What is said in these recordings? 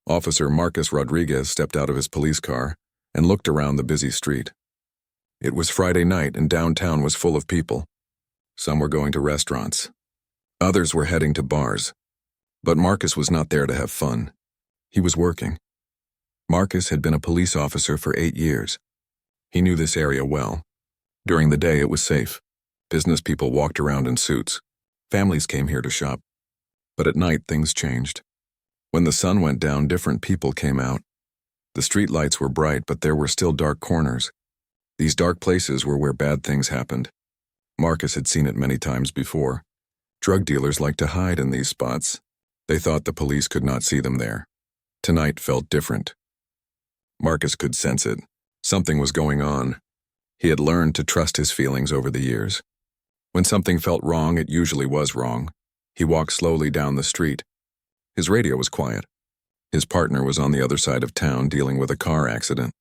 Officer Marcus Rodriguez stepped out of his police car and looked around the busy street. It was Friday night and downtown was full of people. Some were going to restaurants. Others were heading to bars. But Marcus was not there to have fun. He was working. Marcus had been a police officer for 8 years. He knew this area well. During the day, it was safe. Business people walked around in suits. Families came here to shop. But at night, things changed. When the sun went down, different people came out. The street lights were bright, but there were still dark corners. These dark places were where bad things happened. Marcus had seen it many times before. Drug dealers liked to hide in these spots. They thought the police could not see them there. Tonight felt different. Marcus could sense it. Something was going on. He had learned to trust his feelings over the years. When something felt wrong, it usually was wrong. He walked slowly down the street. His radio was quiet. His partner was on the other side of town dealing with a car accident.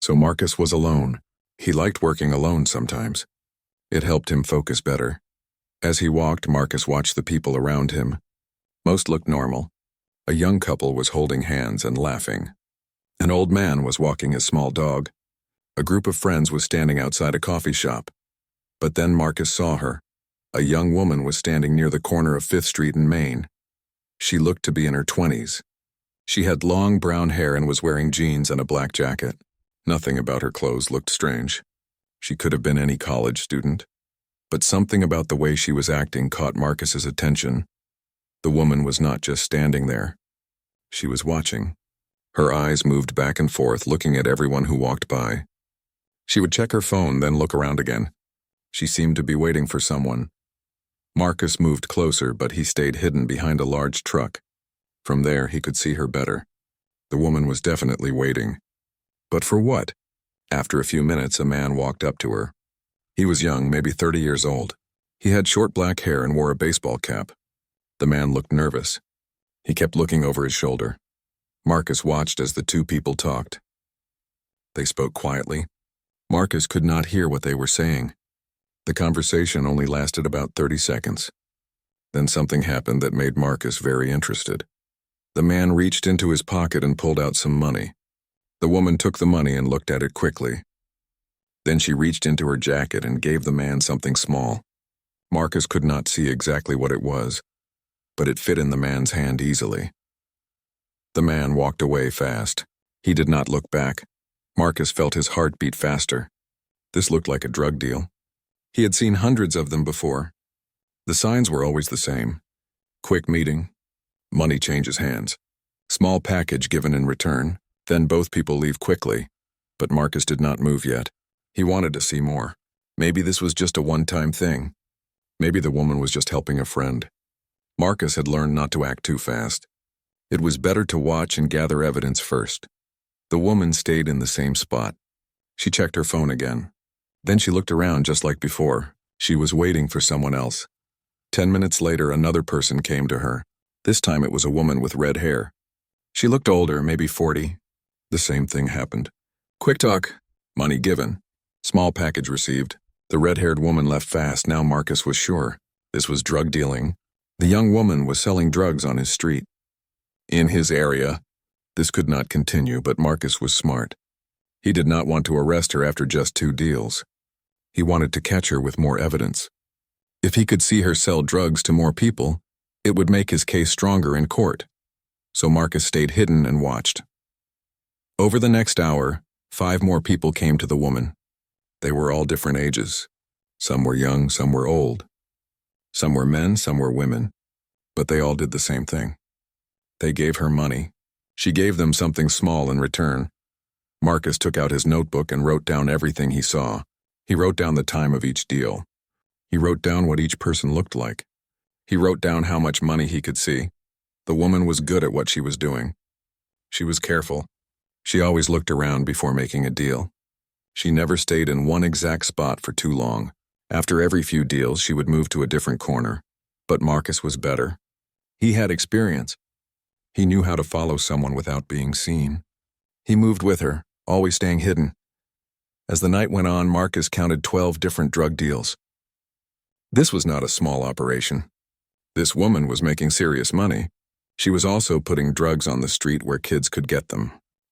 So Marcus was alone. He liked working alone sometimes. It helped him focus better. As he walked, Marcus watched the people around him. Most looked normal. A young couple was holding hands and laughing. An old man was walking his small dog. A group of friends was standing outside a coffee shop. But then Marcus saw her. A young woman was standing near the corner of 5th Street and Main. She looked to be in her 20s. She had long brown hair and was wearing jeans and a black jacket. Nothing about her clothes looked strange. She could have been any college student. But something about the way she was acting caught Marcus's attention. The woman was not just standing there. She was watching. Her eyes moved back and forth, looking at everyone who walked by. She would check her phone, then look around again. She seemed to be waiting for someone. Marcus moved closer, but he stayed hidden behind a large truck. From there, he could see her better. The woman was definitely waiting. But for what? After a few minutes, a man walked up to her. He was young, maybe 30 years old. He had short black hair and wore a baseball cap. The man looked nervous. He kept looking over his shoulder. Marcus watched as the two people talked. They spoke quietly. Marcus could not hear what they were saying. The conversation only lasted about 30 seconds. Then something happened that made Marcus very interested. The man reached into his pocket and pulled out some money. The woman took the money and looked at it quickly. Then she reached into her jacket and gave the man something small. Marcus could not see exactly what it was, but it fit in the man's hand easily. The man walked away fast. He did not look back. Marcus felt his heart beat faster. This looked like a drug deal. He had seen hundreds of them before. The signs were always the same. Quick meeting. Money changes hands. Small package given in return. Then both people leave quickly. But Marcus did not move yet. He wanted to see more. Maybe this was just a one-time thing. Maybe the woman was just helping a friend. Marcus had learned not to act too fast. It was better to watch and gather evidence first. The woman stayed in the same spot. She checked her phone again. Then she looked around just like before. She was waiting for someone else. 10 minutes later, another person came to her. This time it was a woman with red hair. She looked older, maybe 40. The same thing happened. Quick talk. Money given. Small package received. The red-haired woman left fast. Now Marcus was sure. This was drug dealing. The young woman was selling drugs on his street. In his area. This could not continue, but Marcus was smart. He did not want to arrest her after just 2 deals. He wanted to catch her with more evidence. If he could see her sell drugs to more people, it would make his case stronger in court. So Marcus stayed hidden and watched. Over the next hour, 5 more people came to the woman. They were all different ages. Some were young, some were old. Some were men, some were women. But they all did the same thing. They gave her money. She gave them something small in return. Marcus took out his notebook and wrote down everything he saw. He wrote down the time of each deal. He wrote down what each person looked like. He wrote down how much money he could see. The woman was good at what she was doing. She was careful. She always looked around before making a deal. She never stayed in one exact spot for too long. After every few deals, she would move to a different corner. But Marcus was better. He had experience. He knew how to follow someone without being seen. He moved with her, always staying hidden. As the night went on, Marcus counted 12 different drug deals. This was not a small operation. This woman was making serious money. She was also putting drugs on the street where kids could get them.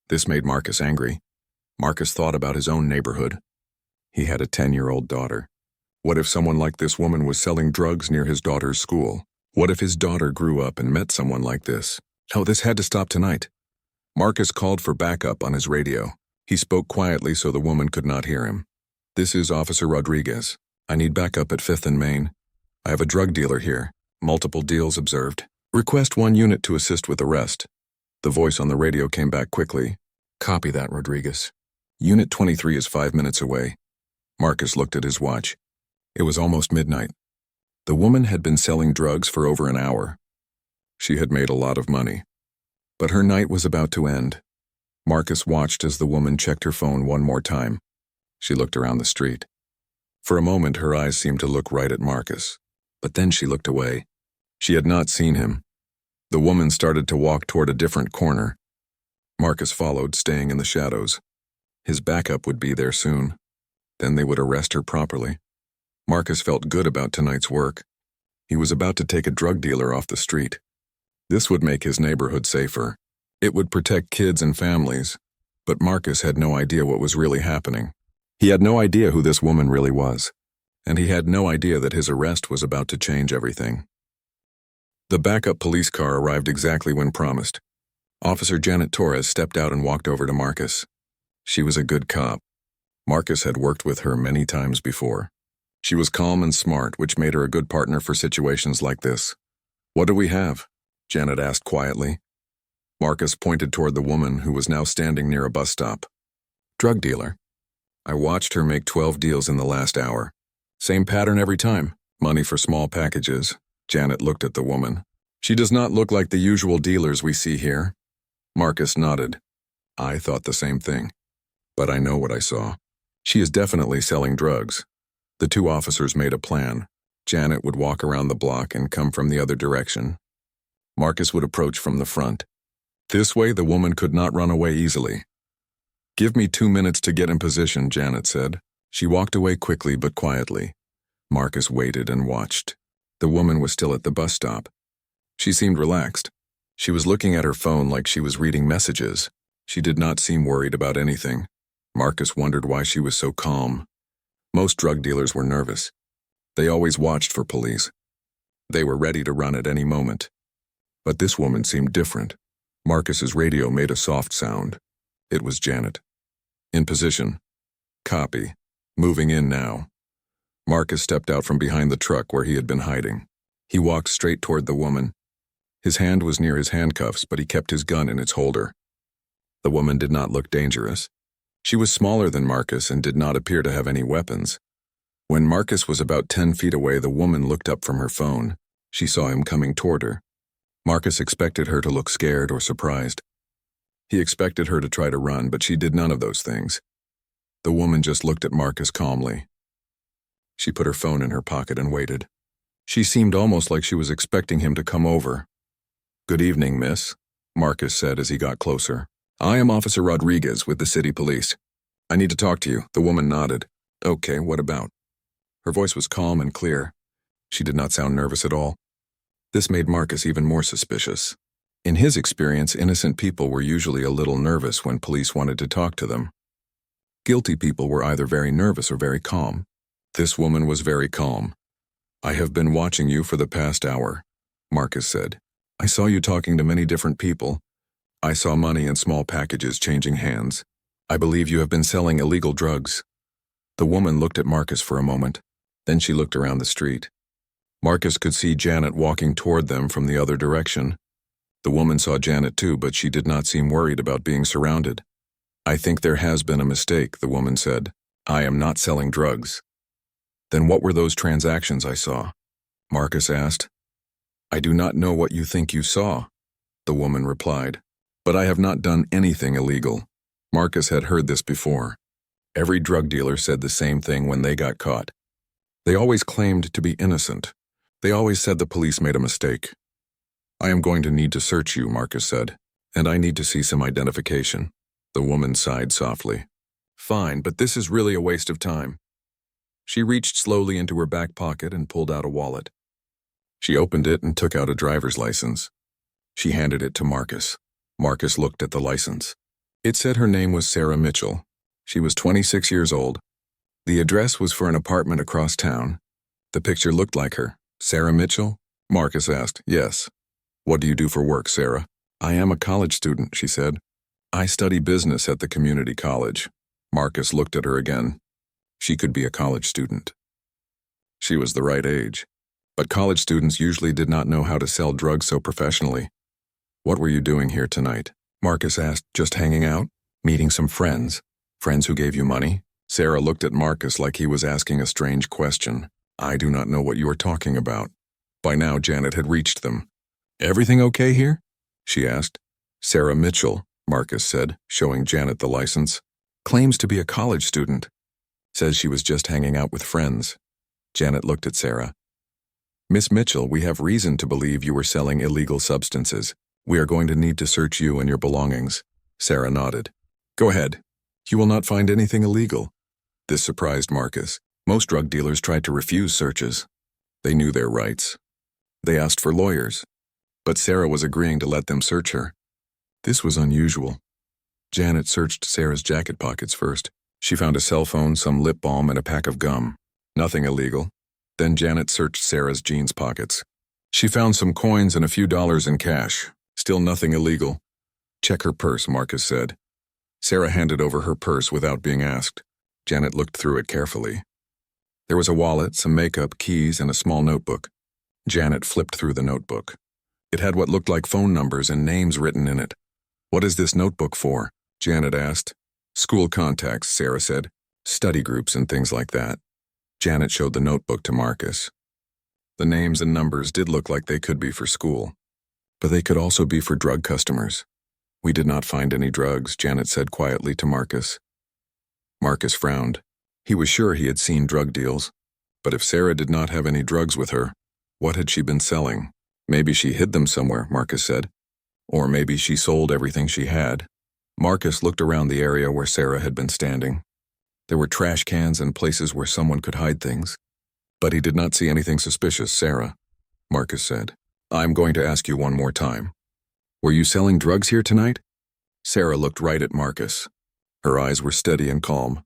This made Marcus angry. Marcus thought about his own neighborhood. He had a 10-year-old daughter. What if someone like this woman was selling drugs near his daughter's school? What if his daughter grew up and met someone like this? No, this had to stop tonight. Marcus called for backup on his radio. He spoke quietly so the woman could not hear him. "This is Officer Rodriguez. I need backup at 5th and Main. I have a drug dealer here. Multiple deals observed. Request 1 unit to assist with arrest." The voice on the radio came back quickly. "Copy that, Rodriguez. Unit 23 is 5 minutes away." Marcus looked at his watch. It was almost midnight. The woman had been selling drugs for over an hour. She had made a lot of money. But her night was about to end. Marcus watched as the woman checked her phone one more time. She looked around the street. For a moment, her eyes seemed to look right at Marcus. But then she looked away. She had not seen him. The woman started to walk toward a different corner. Marcus followed, staying in the shadows. His backup would be there soon. Then they would arrest her properly. Marcus felt good about tonight's work. He was about to take a drug dealer off the street. This would make his neighborhood safer. It would protect kids and families. But Marcus had no idea what was really happening. He had no idea who this woman really was. And he had no idea that his arrest was about to change everything. The backup police car arrived exactly when promised. Officer Janet Torres stepped out and walked over to Marcus. She was a good cop. Marcus had worked with her many times before. She was calm and smart, which made her a good partner for situations like this. "What do we have?" Janet asked quietly. Marcus pointed toward the woman who was now standing near a bus stop. "Drug dealer. I watched her make 12 deals in the last hour. Same pattern every time. Money for small packages." Janet looked at the woman. "She does not look like the usual dealers we see here." Marcus nodded. "I thought the same thing. But I know what I saw. She is definitely selling drugs." The two officers made a plan. Janet would walk around the block and come from the other direction. Marcus would approach from the front. This way, the woman could not run away easily. "Give me 2 minutes to get in position," Janet said. She walked away quickly but quietly. Marcus waited and watched. The woman was still at the bus stop. She seemed relaxed. She was looking at her phone like she was reading messages. She did not seem worried about anything. Marcus wondered why she was so calm. Most drug dealers were nervous. They always watched for police. They were ready to run at any moment. But this woman seemed different. Marcus's radio made a soft sound. It was Janet. "In position. Copy. Moving in now." Marcus stepped out from behind the truck where he had been hiding. He walked straight toward the woman. His hand was near his handcuffs, but he kept his gun in its holder. The woman did not look dangerous. She was smaller than Marcus and did not appear to have any weapons. When Marcus was about 10 feet away, the woman looked up from her phone. She saw him coming toward her. Marcus expected her to look scared or surprised. He expected her to try to run, but she did none of those things. The woman just looked at Marcus calmly. She put her phone in her pocket and waited. She seemed almost like she was expecting him to come over. "Good evening, miss," Marcus said as he got closer. "I am Officer Rodriguez with the city police. I need to talk to you." The woman nodded. "Okay, what about?" Her voice was calm and clear. She did not sound nervous at all. This made Marcus even more suspicious. In his experience, innocent people were usually a little nervous when police wanted to talk to them. Guilty people were either very nervous or very calm. This woman was very calm. "I have been watching you for the past hour," Marcus said. "I saw you talking to many different people. I saw money and small packages changing hands. I believe you have been selling illegal drugs." The woman looked at Marcus for a moment. Then she looked around the street. Marcus could see Janet walking toward them from the other direction. The woman saw Janet too, but she did not seem worried about being surrounded. "I think there has been a mistake," the woman said. "I am not selling drugs." "Then what were those transactions I saw?" Marcus asked. "I do not know what you think you saw," the woman replied. "But I have not done anything illegal." Marcus had heard this before. Every drug dealer said the same thing when they got caught. They always claimed to be innocent. They always said the police made a mistake. "I am going to need to search you," Marcus said, "and I need to see some identification." The woman sighed softly. "Fine, but this is really a waste of time." She reached slowly into her back pocket and pulled out a wallet. She opened it and took out a driver's license. She handed it to Marcus. Marcus looked at the license. It said her name was Sarah Mitchell. She was 26 years old. The address was for an apartment across town. The picture looked like her. Sarah Mitchell? Marcus asked. Yes. What do you do for work, Sarah? I am a college student, she said. I study business at the community college. Marcus looked at her again. She could be a college student. She was the right age. But college students usually did not know how to sell drugs so professionally. What were you doing here tonight? Marcus asked. Just hanging out? Meeting some friends? Friends who gave you money? Sarah looked at Marcus like he was asking a strange question. I do not know what you are talking about. By now, Janet had reached them. Everything okay here? She asked. Sarah Mitchell, Marcus said, showing Janet the license. Claims to be a college student. Says she was just hanging out with friends. Janet looked at Sarah. Miss Mitchell, we have reason to believe you were selling illegal substances. We are going to need to search you and your belongings. Sarah nodded. Go ahead. You will not find anything illegal. This surprised Marcus. Most drug dealers tried to refuse searches. They knew their rights. They asked for lawyers. But Sarah was agreeing to let them search her. This was unusual. Janet searched Sarah's jacket pockets first. She found a cell phone, some lip balm, and a pack of gum. Nothing illegal. Then Janet searched Sarah's jeans pockets. She found some coins and a few dollars in cash. Still nothing illegal. Check her purse, Marcus said. Sarah handed over her purse without being asked. Janet looked through it carefully. There was a wallet, some makeup, keys, and a small notebook. Janet flipped through the notebook. It had what looked like phone numbers and names written in it. What is this notebook for? Janet asked. School contacts, Sarah said. Study groups and things like that. Janet showed the notebook to Marcus. The names and numbers did look like they could be for school, but they could also be for drug customers. We did not find any drugs, Janet said quietly to Marcus. Marcus frowned. He was sure he had seen drug deals, but if Sarah did not have any drugs with her, what had she been selling? Maybe she hid them somewhere, Marcus said. Or maybe she sold everything she had. Marcus looked around the area where Sarah had been standing. There were trash cans and places where someone could hide things. But he did not see anything suspicious, Sarah. Marcus said. I'm going to ask you one more time. Were you selling drugs here tonight? Sarah looked right at Marcus. Her eyes were steady and calm.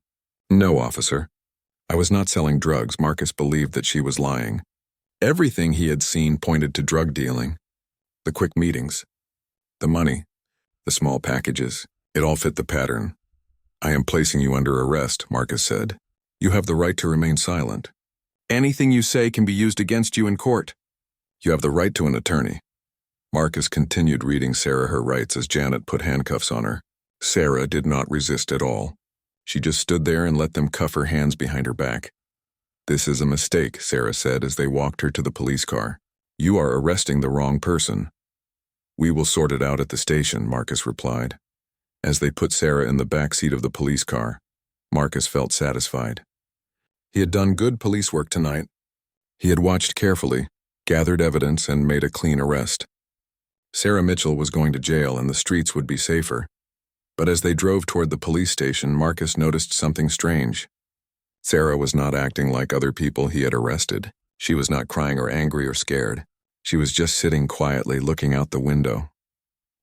No, officer. I was not selling drugs. Marcus believed that she was lying. Everything he had seen pointed to drug dealing. The quick meetings. The money. The small packages. It all fit the pattern. I am placing you under arrest, Marcus said. You have the right to remain silent. Anything you say can be used against you in court. You have the right to an attorney. Marcus continued reading Sarah her rights as Janet put handcuffs on her. Sarah did not resist at all. She just stood there and let them cuff her hands behind her back. This is a mistake, Sarah said as they walked her to the police car. You are arresting the wrong person. We will sort it out at the station, Marcus replied. As they put Sarah in the back seat of the police car, Marcus felt satisfied. He had done good police work tonight. He had watched carefully, gathered evidence, and made a clean arrest. Sarah Mitchell was going to jail and the streets would be safer. But as they drove toward the police station, Marcus noticed something strange. Sarah was not acting like other people he had arrested. She was not crying or angry or scared. She was just sitting quietly looking out the window.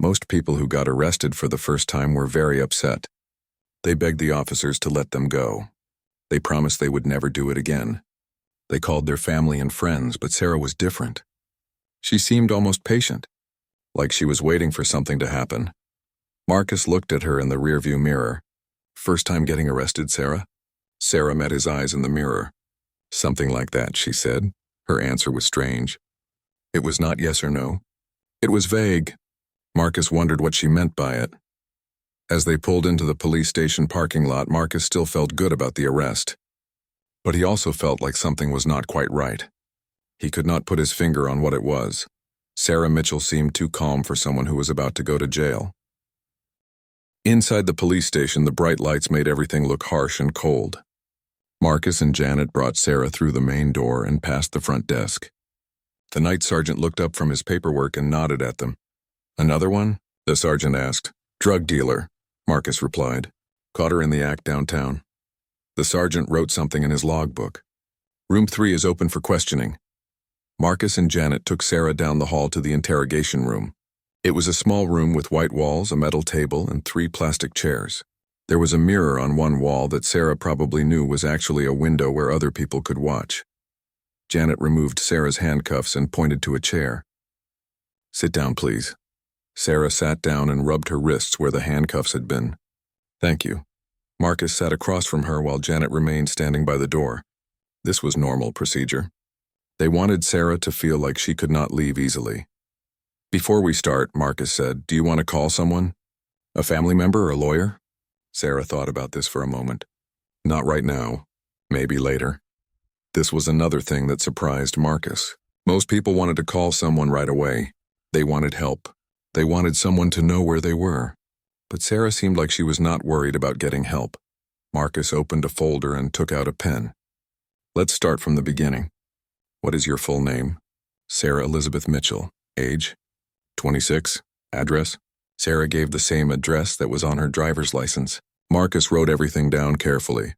Most people who got arrested for the first time were very upset. They begged the officers to let them go. They promised they would never do it again. They called their family and friends, but Sarah was different. She seemed almost patient, like she was waiting for something to happen. Marcus looked at her in the rearview mirror. First time getting arrested, Sarah? Sarah met his eyes in the mirror. Something like that, she said. Her answer was strange. It was not yes or no. It was vague. Marcus wondered what she meant by it. As they pulled into the police station parking lot, Marcus still felt good about the arrest. But he also felt like something was not quite right. He could not put his finger on what it was. Sarah Mitchell seemed too calm for someone who was about to go to jail. Inside the police station, the bright lights made everything look harsh and cold. Marcus and Janet brought Sarah through the main door and past the front desk. The night sergeant looked up from his paperwork and nodded at them. Another one? The sergeant asked. Drug dealer, Marcus replied. Caught her in the act downtown. The sergeant wrote something in his logbook. Room 3 is open for questioning. Marcus and Janet took Sarah down the hall to the interrogation room. It was a small room with white walls, a metal table, and 3 plastic chairs. There was a mirror on one wall that Sarah probably knew was actually a window where other people could watch. Janet removed Sarah's handcuffs and pointed to a chair. "Sit down, please." Sarah sat down and rubbed her wrists where the handcuffs had been. "Thank you." Marcus sat across from her while Janet remained standing by the door. This was normal procedure. They wanted Sarah to feel like she could not leave easily. "Before we start," Marcus said, "do you want to call someone? A family member or a lawyer?" Sarah thought about this for a moment. "Not right now. Maybe later." This was another thing that surprised Marcus. Most people wanted to call someone right away. They wanted help. They wanted someone to know where they were. But Sarah seemed like she was not worried about getting help. Marcus opened a folder and took out a pen. "Let's start from the beginning. What is your full name?" "Sarah Elizabeth Mitchell." "Age?" 26. "Address?" Sarah gave the same address that was on her driver's license. Marcus wrote everything down carefully.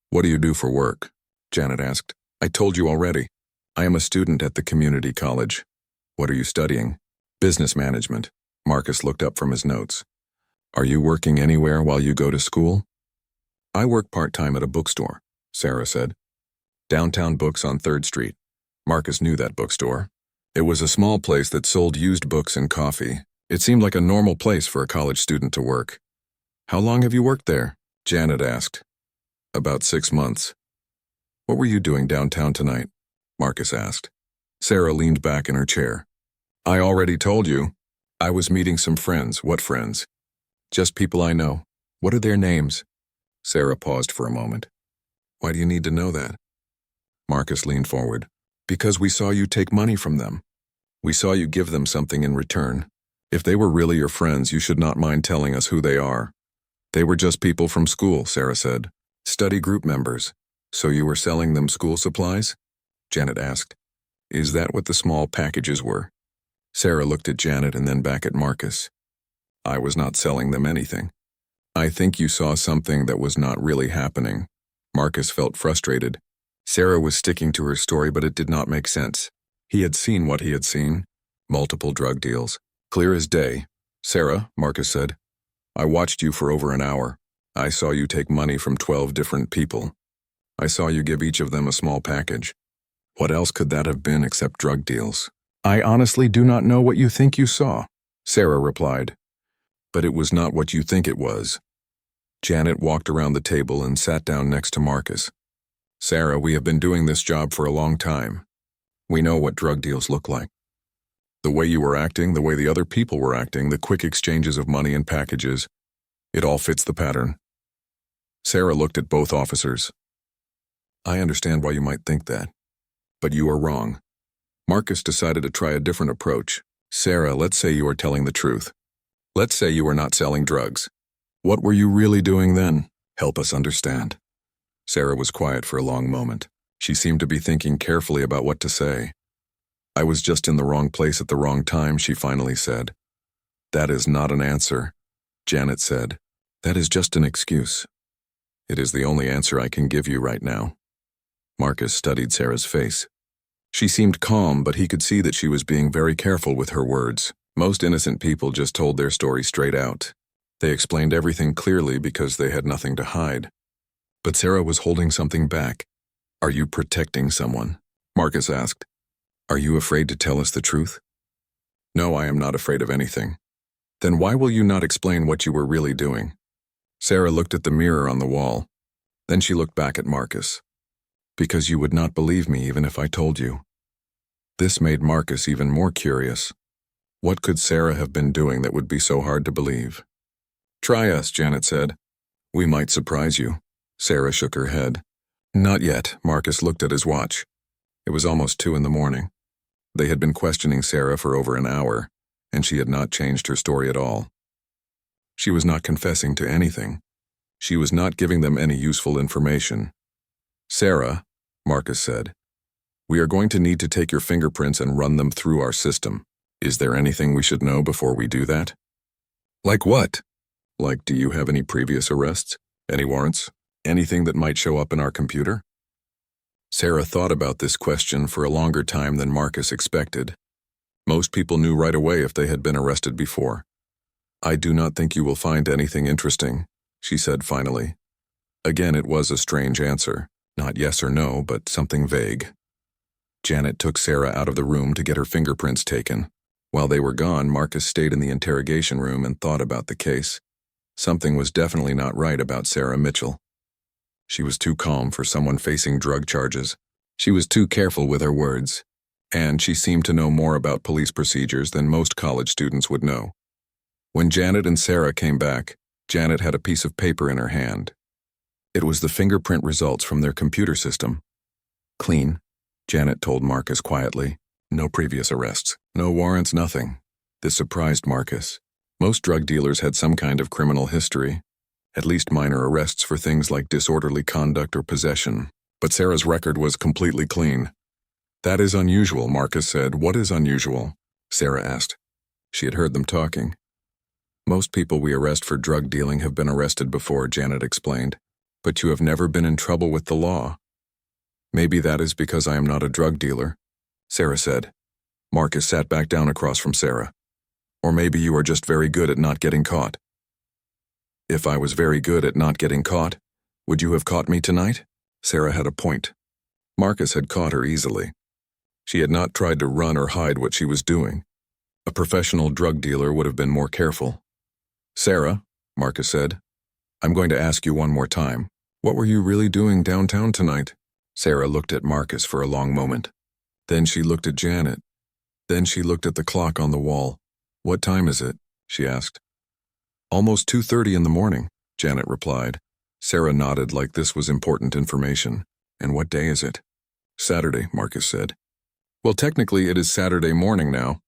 "What do you do for work?" Janet asked. "I told you already. I am a student at the community college." "What are you studying?" "Business management." Marcus looked up from his notes. "Are you working anywhere while you go to school?" "I work part-time at a bookstore," Sarah said. "Downtown Books on 3rd Street." Marcus knew that bookstore. It was a small place that sold used books and coffee. It seemed like a normal place for a college student to work. "How long have you worked there?" Janet asked. "About 6 months." "What were you doing downtown tonight?" Marcus asked. Sarah leaned back in her chair. "I already told you. I was meeting some friends." "What friends?" "Just people I know." "What are their names?" Sarah paused for a moment. "Why do you need to know that?" Marcus leaned forward. "Because we saw you take money from them. We saw you give them something in return. If they were really your friends, you should not mind telling us who they are." "They were just people from school," Sarah said. "Study group members." "So you were selling them school supplies?" Janet asked. "Is that what the small packages were?" Sarah looked at Janet and then back at Marcus. "I was not selling them anything." "I think you saw something that was not really happening." Marcus felt frustrated. Sarah was sticking to her story, but it did not make sense. He had seen what he had seen. Multiple drug deals. Clear as day. "Sarah," Marcus said, "I watched you for over an hour. I saw you take money from 12 different people. I saw you give each of them a small package. What else could that have been except drug deals?" "I honestly do not know what you think you saw," Sarah replied. "But it was not what you think it was." Janet walked around the table and sat down next to Marcus. "Sarah, we have been doing this job for a long time. We know what drug deals look like. The way you were acting, the way the other people were acting, the quick exchanges of money and packages, it all fits the pattern." Sarah looked at both officers. "I understand why you might think that, but you are wrong." Marcus decided to try a different approach. "Sarah, let's say you are telling the truth. Let's say you are not selling drugs. What were you really doing then? Help us understand." Sarah was quiet for a long moment. She seemed to be thinking carefully about what to say. "I was just in the wrong place at the wrong time," she finally said. "That is not an answer," Janet said. "That is just an excuse. It is the only answer I can give you right now." Marcus studied Sarah's face. She seemed calm, but he could see that she was being very careful with her words. Most innocent people just told their story straight out. They explained everything clearly because they had nothing to hide. But Sarah was holding something back. "Are you protecting someone?" Marcus asked. "Are you afraid to tell us the truth?" "No, I am not afraid of anything." "Then why will you not explain what you were really doing?" Sarah looked at the mirror on the wall. Then she looked back at Marcus. "Because you would not believe me even if I told you." This made Marcus even more curious. What could Sarah have been doing that would be so hard to believe? "Try us," Janet said. "We might surprise you." Sarah shook her head. "Not yet." Marcus looked at his watch. It was almost 2 in the morning. They had been questioning Sarah for over an hour, and she had not changed her story at all. She was not confessing to anything. She was not giving them any useful information. "Sarah," Marcus said, "we are going to need to take your fingerprints and run them through our system. Is there anything we should know before we do that?" "Like what?" "Like, do you have any previous arrests? Any warrants? Anything that might show up in our computer?" Sarah thought about this question for a longer time than Marcus expected. Most people knew right away if they had been arrested before. "I do not think you will find anything interesting," she said finally. Again, it was a strange answer. Not yes or no, but something vague. Janet took Sarah out of the room to get her fingerprints taken. While they were gone, Marcus stayed in the interrogation room and thought about the case. Something was definitely not right about Sarah Mitchell. She was too calm for someone facing drug charges. She was too careful with her words. And she seemed to know more about police procedures than most college students would know. When Janet and Sarah came back, Janet had a piece of paper in her hand. It was the fingerprint results from their computer system. "Clean," Janet told Marcus quietly. "No previous arrests, no warrants, nothing." This surprised Marcus. Most drug dealers had some kind of criminal history, at least minor arrests for things like disorderly conduct or possession. But Sarah's record was completely clean. "That is unusual," Marcus said. "What is unusual?" Sarah asked. She had heard them talking. "Most people we arrest for drug dealing have been arrested before," Janet explained. "But you have never been in trouble with the law." "Maybe that is because I am not a drug dealer," Sarah said. Marcus sat back down across from Sarah. "Or maybe you are just very good at not getting caught." "If I was very good at not getting caught, would you have caught me tonight?" Sarah had a point. Marcus had caught her easily. She had not tried to run or hide what she was doing. A professional drug dealer would have been more careful. "Sarah," Marcus said, "I'm going to ask you one more time. What were you really doing downtown tonight?" Sarah looked at Marcus for a long moment. Then she looked at Janet. Then she looked at the clock on the wall. "What time is it?" she asked. "Almost 2:30 in the morning," Janet replied. Sarah nodded like this was important information. "And what day is it?" "Saturday," Marcus said. "Well, technically it is Saturday morning now."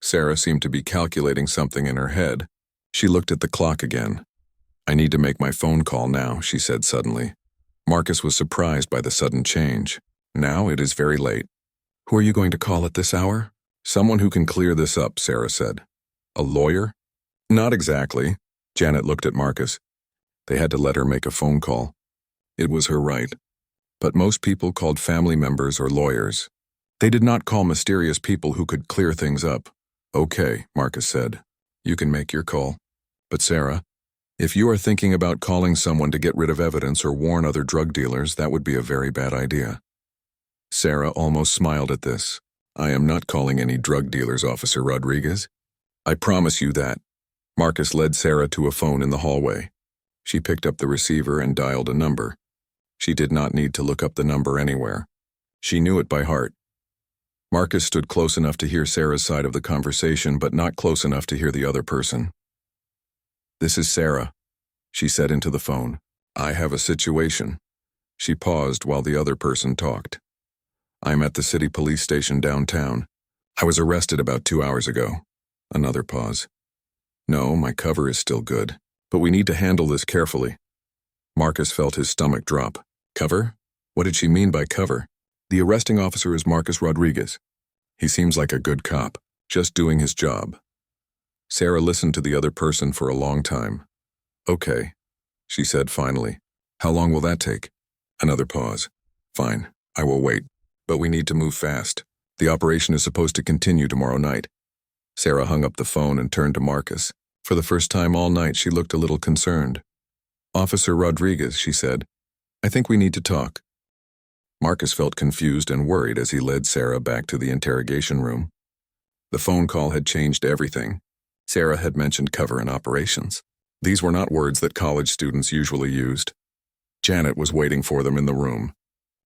Sarah seemed to be calculating something in her head. She looked at the clock again. "I need to make my phone call now," she said suddenly. Marcus was surprised by the sudden change. "Now it is very late." "Who are you going to call at this hour?" "Someone who can clear this up," Sarah said. "A lawyer?" "Not exactly." Janet looked at Marcus. They had to let her make a phone call. It was her right. But most people called family members or lawyers. They did not call mysterious people who could clear things up. "Okay," Marcus said. "You can make your call. But Sarah, if you are thinking about calling someone to get rid of evidence or warn other drug dealers, that would be a very bad idea." Sarah almost smiled at this. "I am not calling any drug dealers, Officer Rodriguez. I promise you that." Marcus led Sarah to a phone in the hallway. She picked up the receiver and dialed a number. She did not need to look up the number anywhere. She knew it by heart. Marcus stood close enough to hear Sarah's side of the conversation, but not close enough to hear the other person. "This is Sarah," she said into the phone. "I have a situation." She paused while the other person talked. "I'm at the city police station downtown. I was arrested about 2 hours ago." Another pause. "No, my cover is still good, but we need to handle this carefully." Marcus felt his stomach drop. "Cover? What did she mean by cover?" "The arresting officer is Marcus Rodriguez. He seems like a good cop, just doing his job." Sarah listened to the other person for a long time. "Okay," she said finally. "How long will that take?" Another pause. "Fine, I will wait. But we need to move fast. The operation is supposed to continue tomorrow night." Sarah hung up the phone and turned to Marcus. For the first time all night, she looked a little concerned. "Officer Rodriguez," she said, "I think we need to talk." Marcus felt confused and worried as he led Sarah back to the interrogation room. The phone call had changed everything. Sarah had mentioned cover and operations. These were not words that college students usually used. Janet was waiting for them in the room.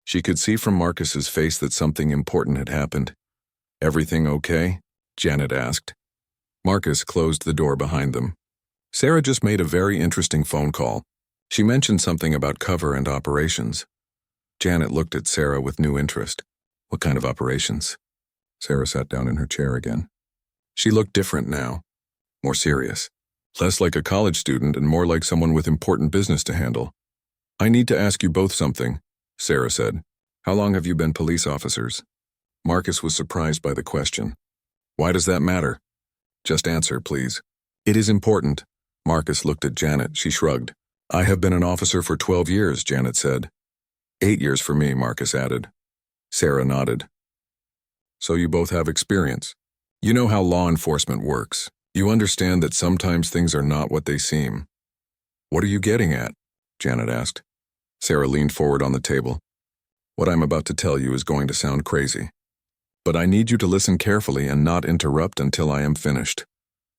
She could see from Marcus's face that something important had happened. "Everything okay?" Janet asked. Marcus closed the door behind them. "Sarah just made a very interesting phone call. She mentioned something about cover and operations." Janet looked at Sarah with new interest. "What kind of operations?" Sarah sat down in her chair again. She looked different now, more serious, less like a college student and more like someone with important business to handle. "I need to ask you both something," Sarah said. "How long have you been police officers?" Marcus was surprised by the question. "Why does that matter?" "Just answer, please." "It is important." Marcus looked at Janet. She shrugged. "I have been an officer for 12 years, Janet said. 8 years for me, Marcus added. Sarah nodded. "So you both have experience?" You know how law enforcement works. You understand that sometimes things are not what they seem. What are you getting at? Janet asked. Sarah leaned forward on the table. What I'm about to tell you is going to sound crazy. But I need you to listen carefully and not interrupt until I am finished.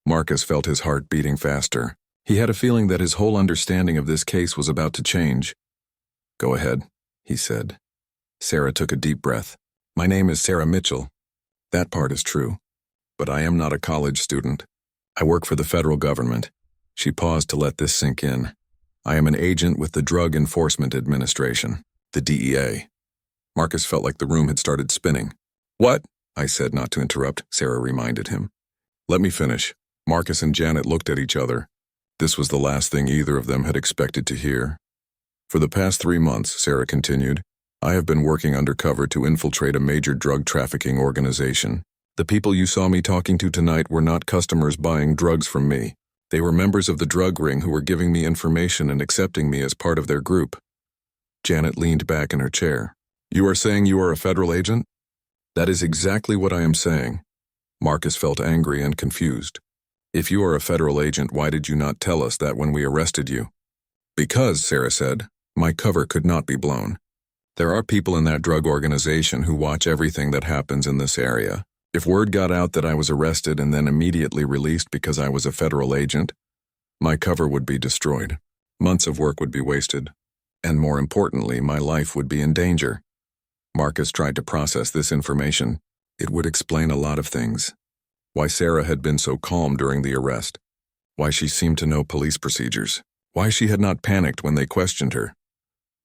Marcus felt his heart beating faster. He had a feeling that his whole understanding of this case was about to change. Go ahead, he said. Sarah took a deep breath. My name is Sarah Mitchell. That part is true. But I am not a college student. I work for the federal government. She paused to let this sink in. I am an agent with the Drug Enforcement Administration, the DEA. Marcus felt like the room had started spinning. What? I said, not to interrupt, Sarah reminded him. Let me finish. Marcus and Janet looked at each other. This was the last thing either of them had expected to hear. For the past 3 months, Sarah continued, I have been working undercover to infiltrate a major drug trafficking organization. The people you saw me talking to tonight were not customers buying drugs from me. They were members of the drug ring who were giving me information and accepting me as part of their group. Janet leaned back in her chair. You are saying you are a federal agent? That is exactly what I am saying. Marcus felt angry and confused. If you are a federal agent, why did you not tell us that when we arrested you? Because, Sarah said, my cover could not be blown. There are people in that drug organization who watch everything that happens in this area. If word got out that I was arrested and then immediately released because I was a federal agent, my cover would be destroyed. Months of work would be wasted. And more importantly, my life would be in danger. Marcus tried to process this information. It would explain a lot of things. Why Sarah had been so calm during the arrest. Why she seemed to know police procedures. Why she had not panicked when they questioned her.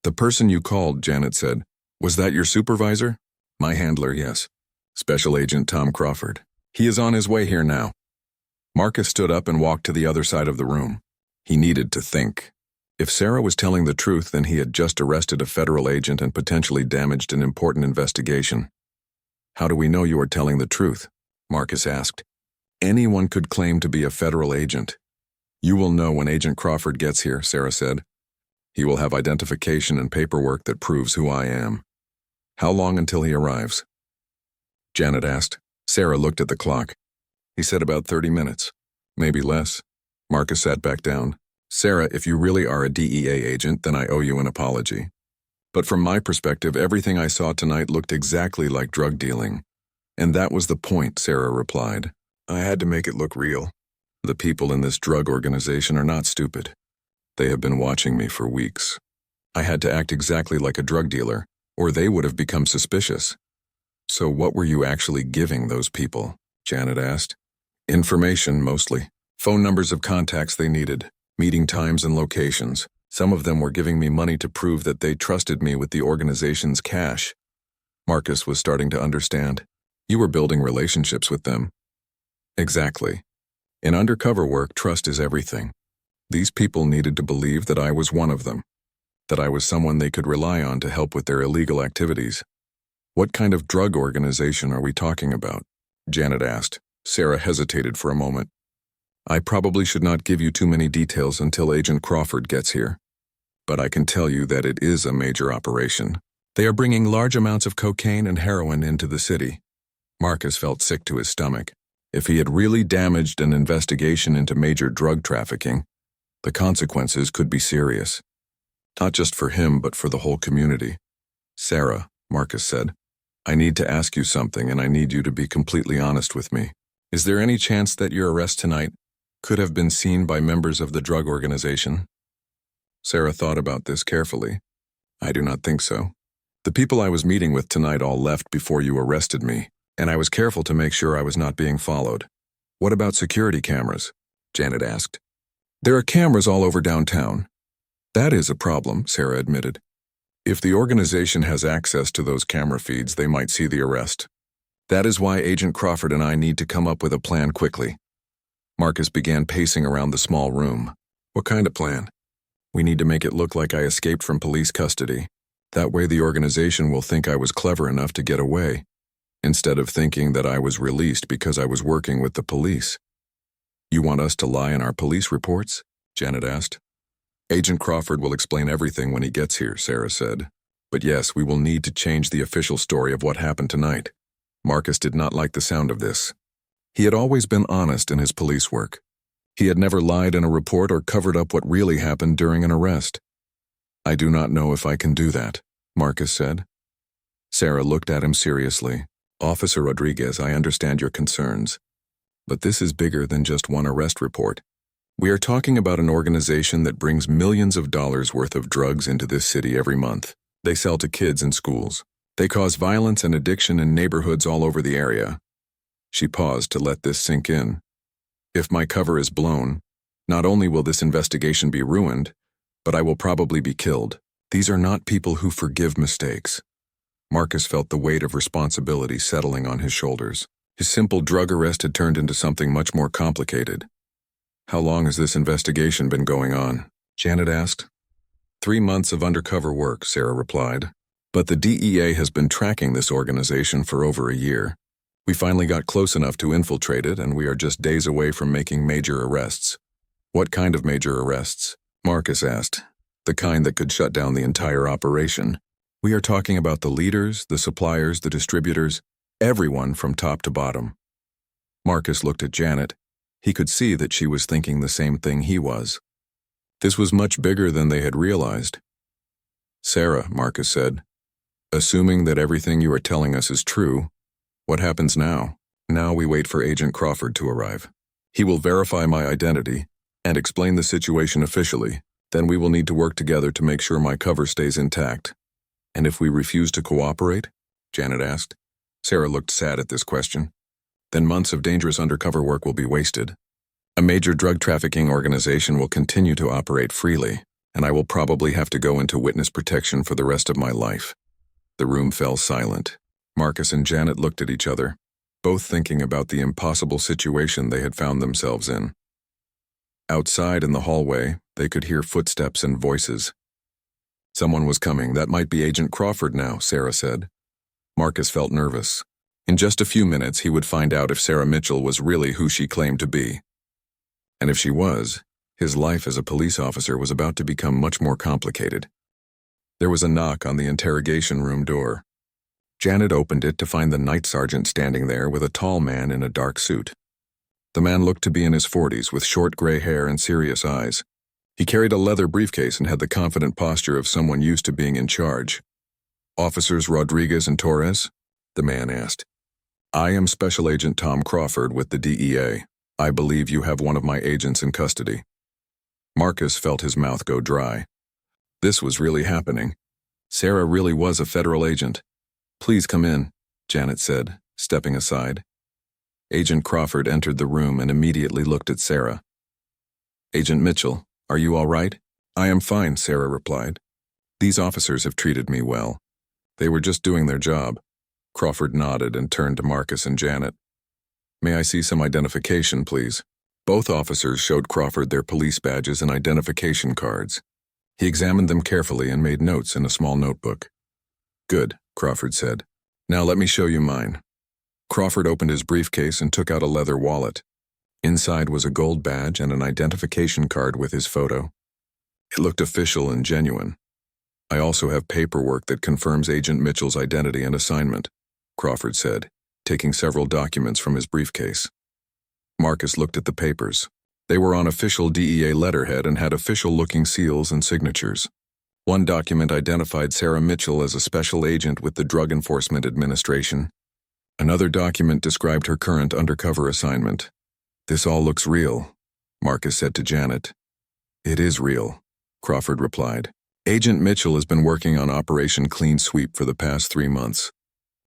The person you called, Janet said, was that your supervisor? My handler, yes. Special Agent Tom Crawford. He is on his way here now. Marcus stood up and walked to the other side of the room. He needed to think. If Sarah was telling the truth, then he had just arrested a federal agent and potentially damaged an important investigation. How do we know you are telling the truth? Marcus asked. Anyone could claim to be a federal agent. You will know when Agent Crawford gets here, Sarah said. He will have identification and paperwork that proves who I am. How long until he arrives? Janet asked. Sarah looked at the clock. He said about 30 minutes. Maybe less. Marcus sat back down. Sarah, if you really are a DEA agent, then I owe you an apology. But from my perspective, everything I saw tonight looked exactly like drug dealing. And that was the point, Sarah replied. I had to make it look real. The people in this drug organization are not stupid. They have been watching me for weeks. I had to act exactly like a drug dealer, or they would have become suspicious. So what were you actually giving those people? Janet asked. Information, mostly. Phone numbers of contacts they needed, meeting times and locations. Some of them were giving me money to prove that they trusted me with the organization's cash. Marcus was starting to understand. You were building relationships with them. Exactly. In undercover work, trust is everything. These people needed to believe that I was one of them, that I was someone they could rely on to help with their illegal activities. What kind of drug organization are we talking about? Janet asked. Sarah hesitated for a moment. I probably should not give you too many details until Agent Crawford gets here. But I can tell you that it is a major operation. They are bringing large amounts of cocaine and heroin into the city. Marcus felt sick to his stomach. If he had really damaged an investigation into major drug trafficking, the consequences could be serious. Not just for him, but for the whole community. Sarah, Marcus said, I need to ask you something, and I need you to be completely honest with me. Is there any chance that your arrest tonight could have been seen by members of the drug organization? Sarah thought about this carefully. I do not think so. The people I was meeting with tonight all left before you arrested me, and I was careful to make sure I was not being followed. What about security cameras? Janet asked. There are cameras all over downtown. That is a problem, Sarah admitted. If the organization has access to those camera feeds, they might see the arrest. That is why Agent Crawford and I need to come up with a plan quickly. Marcus began pacing around the small room. What kind of plan? We need to make it look like I escaped from police custody. That way the organization will think I was clever enough to get away, instead of thinking that I was released because I was working with the police. You want us to lie in our police reports? Janet asked. Agent Crawford will explain everything when he gets here, Sarah said. But yes, we will need to change the official story of what happened tonight. Marcus did not like the sound of this. He had always been honest in his police work. He had never lied in a report or covered up what really happened during an arrest. "I do not know if I can do that," Marcus said. Sarah looked at him seriously. "Officer Rodriguez, I understand your concerns. But this is bigger than just one arrest report. We are talking about an organization that brings millions of dollars worth of drugs into this city every month. They sell to kids in schools. They cause violence and addiction in neighborhoods all over the area." She paused to let this sink in. "If my cover is blown, not only will this investigation be ruined, but I will probably be killed. These are not people who forgive mistakes." Marcus felt the weight of responsibility settling on his shoulders. His simple drug arrest had turned into something much more complicated. "How long has this investigation been going on?" Janet asked. 3 months of undercover work, Sarah replied. "But the DEA has been tracking this organization for over a year. We finally got close enough to infiltrate it, and we are just days away from making major arrests." "What kind of major arrests?" Marcus asked. "The kind that could shut down the entire operation. We are talking about the leaders, the suppliers, the distributors, everyone from top to bottom." Marcus looked at Janet. He could see that she was thinking the same thing he was. This was much bigger than they had realized. "Sarah," Marcus said, "assuming that everything you are telling us is true, what happens now?" "Now we wait for Agent Crawford to arrive. He will verify my identity and explain the situation officially. Then we will need to work together to make sure my cover stays intact." "And if we refuse to cooperate?" Janet asked. Sarah looked sad at this question. "Then months of dangerous undercover work will be wasted. A major drug trafficking organization will continue to operate freely, and I will probably have to go into witness protection for the rest of my life." The room fell silent. Marcus and Janet looked at each other, both thinking about the impossible situation they had found themselves in. Outside in the hallway, they could hear footsteps and voices. "Someone was coming. That might be Agent Crawford now," Sarah said. Marcus felt nervous. In just a few minutes, he would find out if Sarah Mitchell was really who she claimed to be. And if she was, his life as a police officer was about to become much more complicated. There was a knock on the interrogation room door. Janet opened it to find the night sergeant standing there with a tall man in a dark suit. The man looked to be in his 40s with short gray hair and serious eyes. He carried a leather briefcase and had the confident posture of someone used to being in charge. "Officers Rodriguez and Torres?" the man asked. "I am Special Agent Tom Crawford with the DEA. I believe you have one of my agents in custody." Marcus felt his mouth go dry. This was really happening. Sarah really was a federal agent. "Please come in," Janet said, stepping aside. Agent Crawford entered the room and immediately looked at Sarah. "Agent Mitchell, are you all right?" "I am fine," Sarah replied. "These officers have treated me well. They were just doing their job." Crawford nodded and turned to Marcus and Janet. "May I see some identification, please?" Both officers showed Crawford their police badges and identification cards. He examined them carefully and made notes in a small notebook. "Good," Crawford said. "Now let me show you mine." Crawford opened his briefcase and took out a leather wallet. Inside was a gold badge and an identification card with his photo. It looked official and genuine. "I also have paperwork that confirms Agent Mitchell's identity and assignment," Crawford said, taking several documents from his briefcase. Marcus looked at the papers. They were on official DEA letterhead and had official-looking seals and signatures. One document identified Sarah Mitchell as a special agent with the Drug Enforcement Administration. Another document described her current undercover assignment. "This all looks real," Marcus said to Janet. "It is real," Crawford replied. "Agent Mitchell has been working on Operation Clean Sweep for the past 3 months.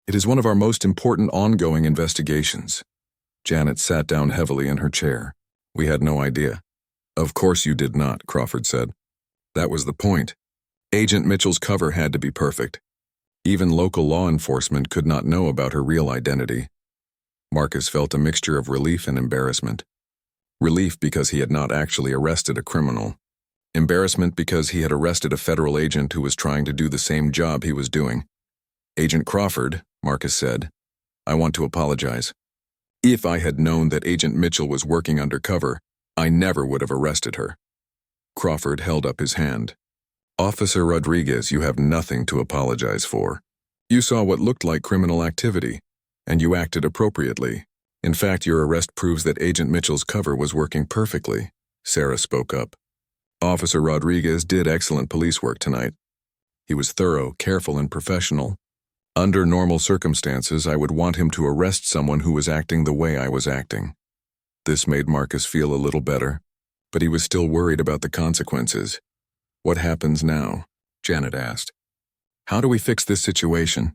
It is one of our most important ongoing investigations." Janet sat down heavily in her chair. "We had no idea." "Of course you did not," Crawford said. "That was the point. Agent Mitchell's cover had to be perfect. Even local law enforcement could not know about her real identity." Marcus felt a mixture of relief and embarrassment. Relief because he had not actually arrested a criminal. Embarrassment because he had arrested a federal agent who was trying to do the same job he was doing. "Agent Crawford," Marcus said, "I want to apologize. If I had known that Agent Mitchell was working undercover, I never would have arrested her." Crawford held up his hand. "Officer Rodriguez, you have nothing to apologize for. You saw what looked like criminal activity, and you acted appropriately. In fact, your arrest proves that Agent Mitchell's cover was working perfectly, Sarah spoke up. Officer Rodriguez did excellent police work tonight. He was thorough, careful, and professional. Under normal circumstances, I would want him to arrest someone who was acting the way I was acting. This made Marcus feel a little better, but he was still worried about the consequences. What happens now? Janet asked. How do we fix this situation?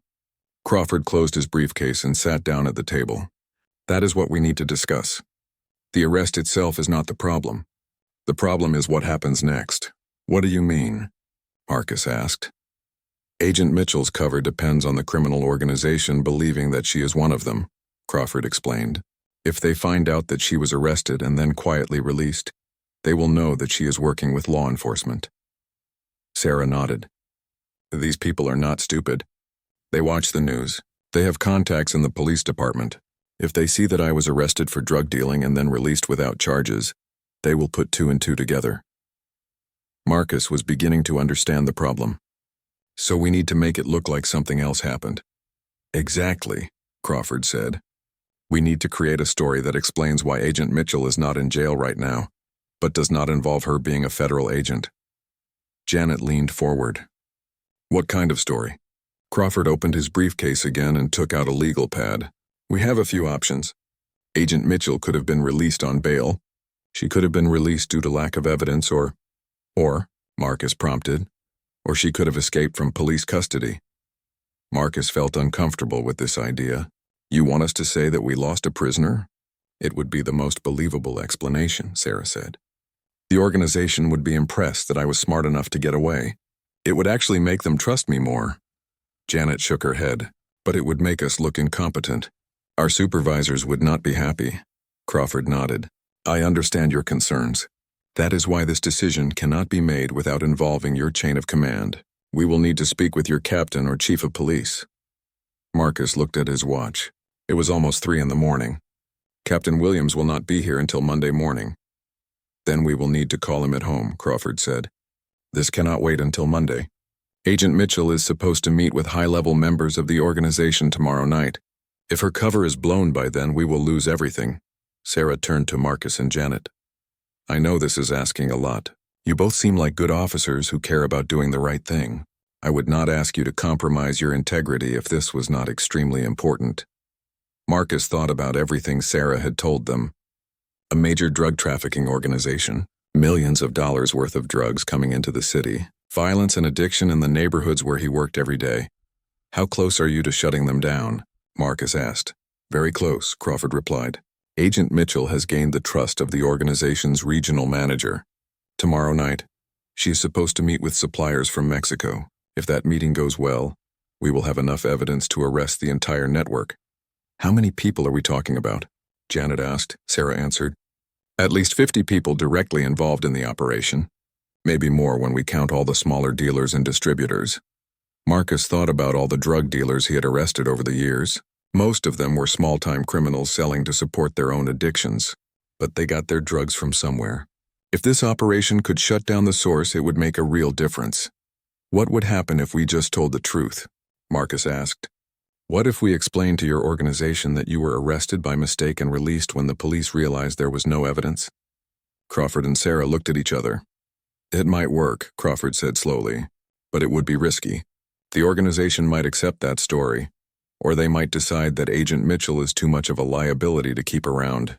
Crawford closed his briefcase and sat down at the table. That is what we need to discuss. The arrest itself is not the problem. The problem is what happens next. What do you mean? Marcus asked. Agent Mitchell's cover depends on the criminal organization believing that she is one of them, Crawford explained. If they find out that she was arrested and then quietly released, they will know that she is working with law enforcement. Sarah nodded. These people are not stupid. They watch the news. They have contacts in the police department. If they see that I was arrested for drug dealing and then released without charges, they will put two and two together. Marcus was beginning to understand the problem. So we need to make it look like something else happened. Exactly, Crawford said. We need to create a story that explains why Agent Mitchell is not in jail right now, but does not involve her being a federal agent. Janet leaned forward. What kind of story? Crawford opened his briefcase again and took out a legal pad. We have a few options. Agent Mitchell could have been released on bail. She could have been released due to lack of evidence or, Marcus prompted, or she could have escaped from police custody. Marcus felt uncomfortable with this idea. You want us to say that we lost a prisoner? It would be the most believable explanation, Sarah said. The organization would be impressed that I was smart enough to get away. It would actually make them trust me more. Janet shook her head, but it would make us look incompetent. Our supervisors would not be happy. Crawford nodded. I understand your concerns. That is why this decision cannot be made without involving your chain of command. We will need to speak with your captain or chief of police. Marcus looked at his watch. It was almost 3 a.m. Captain Williams will not be here until Monday morning. Then we will need to call him at home, Crawford said. This cannot wait until Monday. Agent Mitchell is supposed to meet with high-level members of the organization tomorrow night. If her cover is blown by then, we will lose everything. Sarah turned to Marcus and Janet. I know this is asking a lot. You both seem like good officers who care about doing the right thing. I would not ask you to compromise your integrity if this was not extremely important. Marcus thought about everything Sarah had told them. A major drug trafficking organization, millions of dollars worth of drugs coming into the city, violence and addiction in the neighborhoods where he worked every day. How close are you to shutting them down? Marcus asked. Very close, Crawford replied. Agent Mitchell has gained the trust of the organization's regional manager. Tomorrow night, she is supposed to meet with suppliers from Mexico. If that meeting goes well, we will have enough evidence to arrest the entire network. How many people are we talking about? Janet asked. Sarah answered. At least 50 people directly involved in the operation. Maybe more when we count all the smaller dealers and distributors. Marcus thought about all the drug dealers he had arrested over the years. Most of them were small-time criminals selling to support their own addictions. But they got their drugs from somewhere. If this operation could shut down the source, it would make a real difference. What would happen if we just told the truth? Marcus asked. What if we explained to your organization that you were arrested by mistake and released when the police realized there was no evidence? Crawford and Sarah looked at each other. It might work, Crawford said slowly, but it would be risky. The organization might accept that story, or they might decide that Agent Mitchell is too much of a liability to keep around.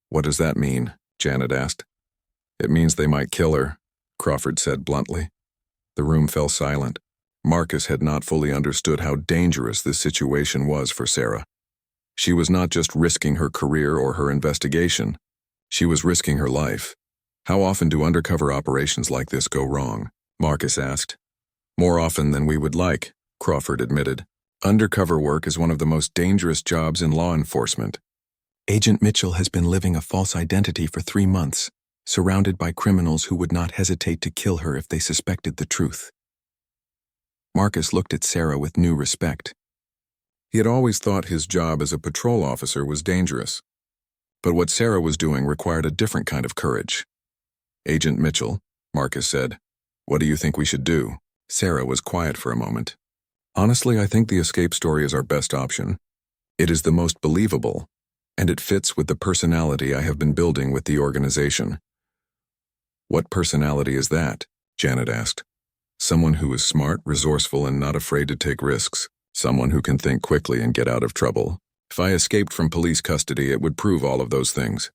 What does that mean? Janet asked. It means they might kill her, Crawford said bluntly. The room fell silent. Marcus had not fully understood how dangerous this situation was for Sarah. She was not just risking her career or her investigation. She was risking her life. How often do undercover operations like this go wrong? Marcus asked. More often than we would like, Crawford admitted. Undercover work is one of the most dangerous jobs in law enforcement. Agent Mitchell has been living a false identity for 3 months, surrounded by criminals who would not hesitate to kill her if they suspected the truth. Marcus looked at Sarah with new respect. He had always thought his job as a patrol officer was dangerous. But what Sarah was doing required a different kind of courage. Agent Mitchell, Marcus said, what do you think we should do? Sarah was quiet for a moment. Honestly, I think the escape story is our best option. It is the most believable. and it fits with the personality I have been building with the organization." "What personality is that?" Janet asked. "Someone who is smart, resourceful, and not afraid to take risks. Someone who can think quickly and get out of trouble. If I escaped from police custody, it would prove all of those things."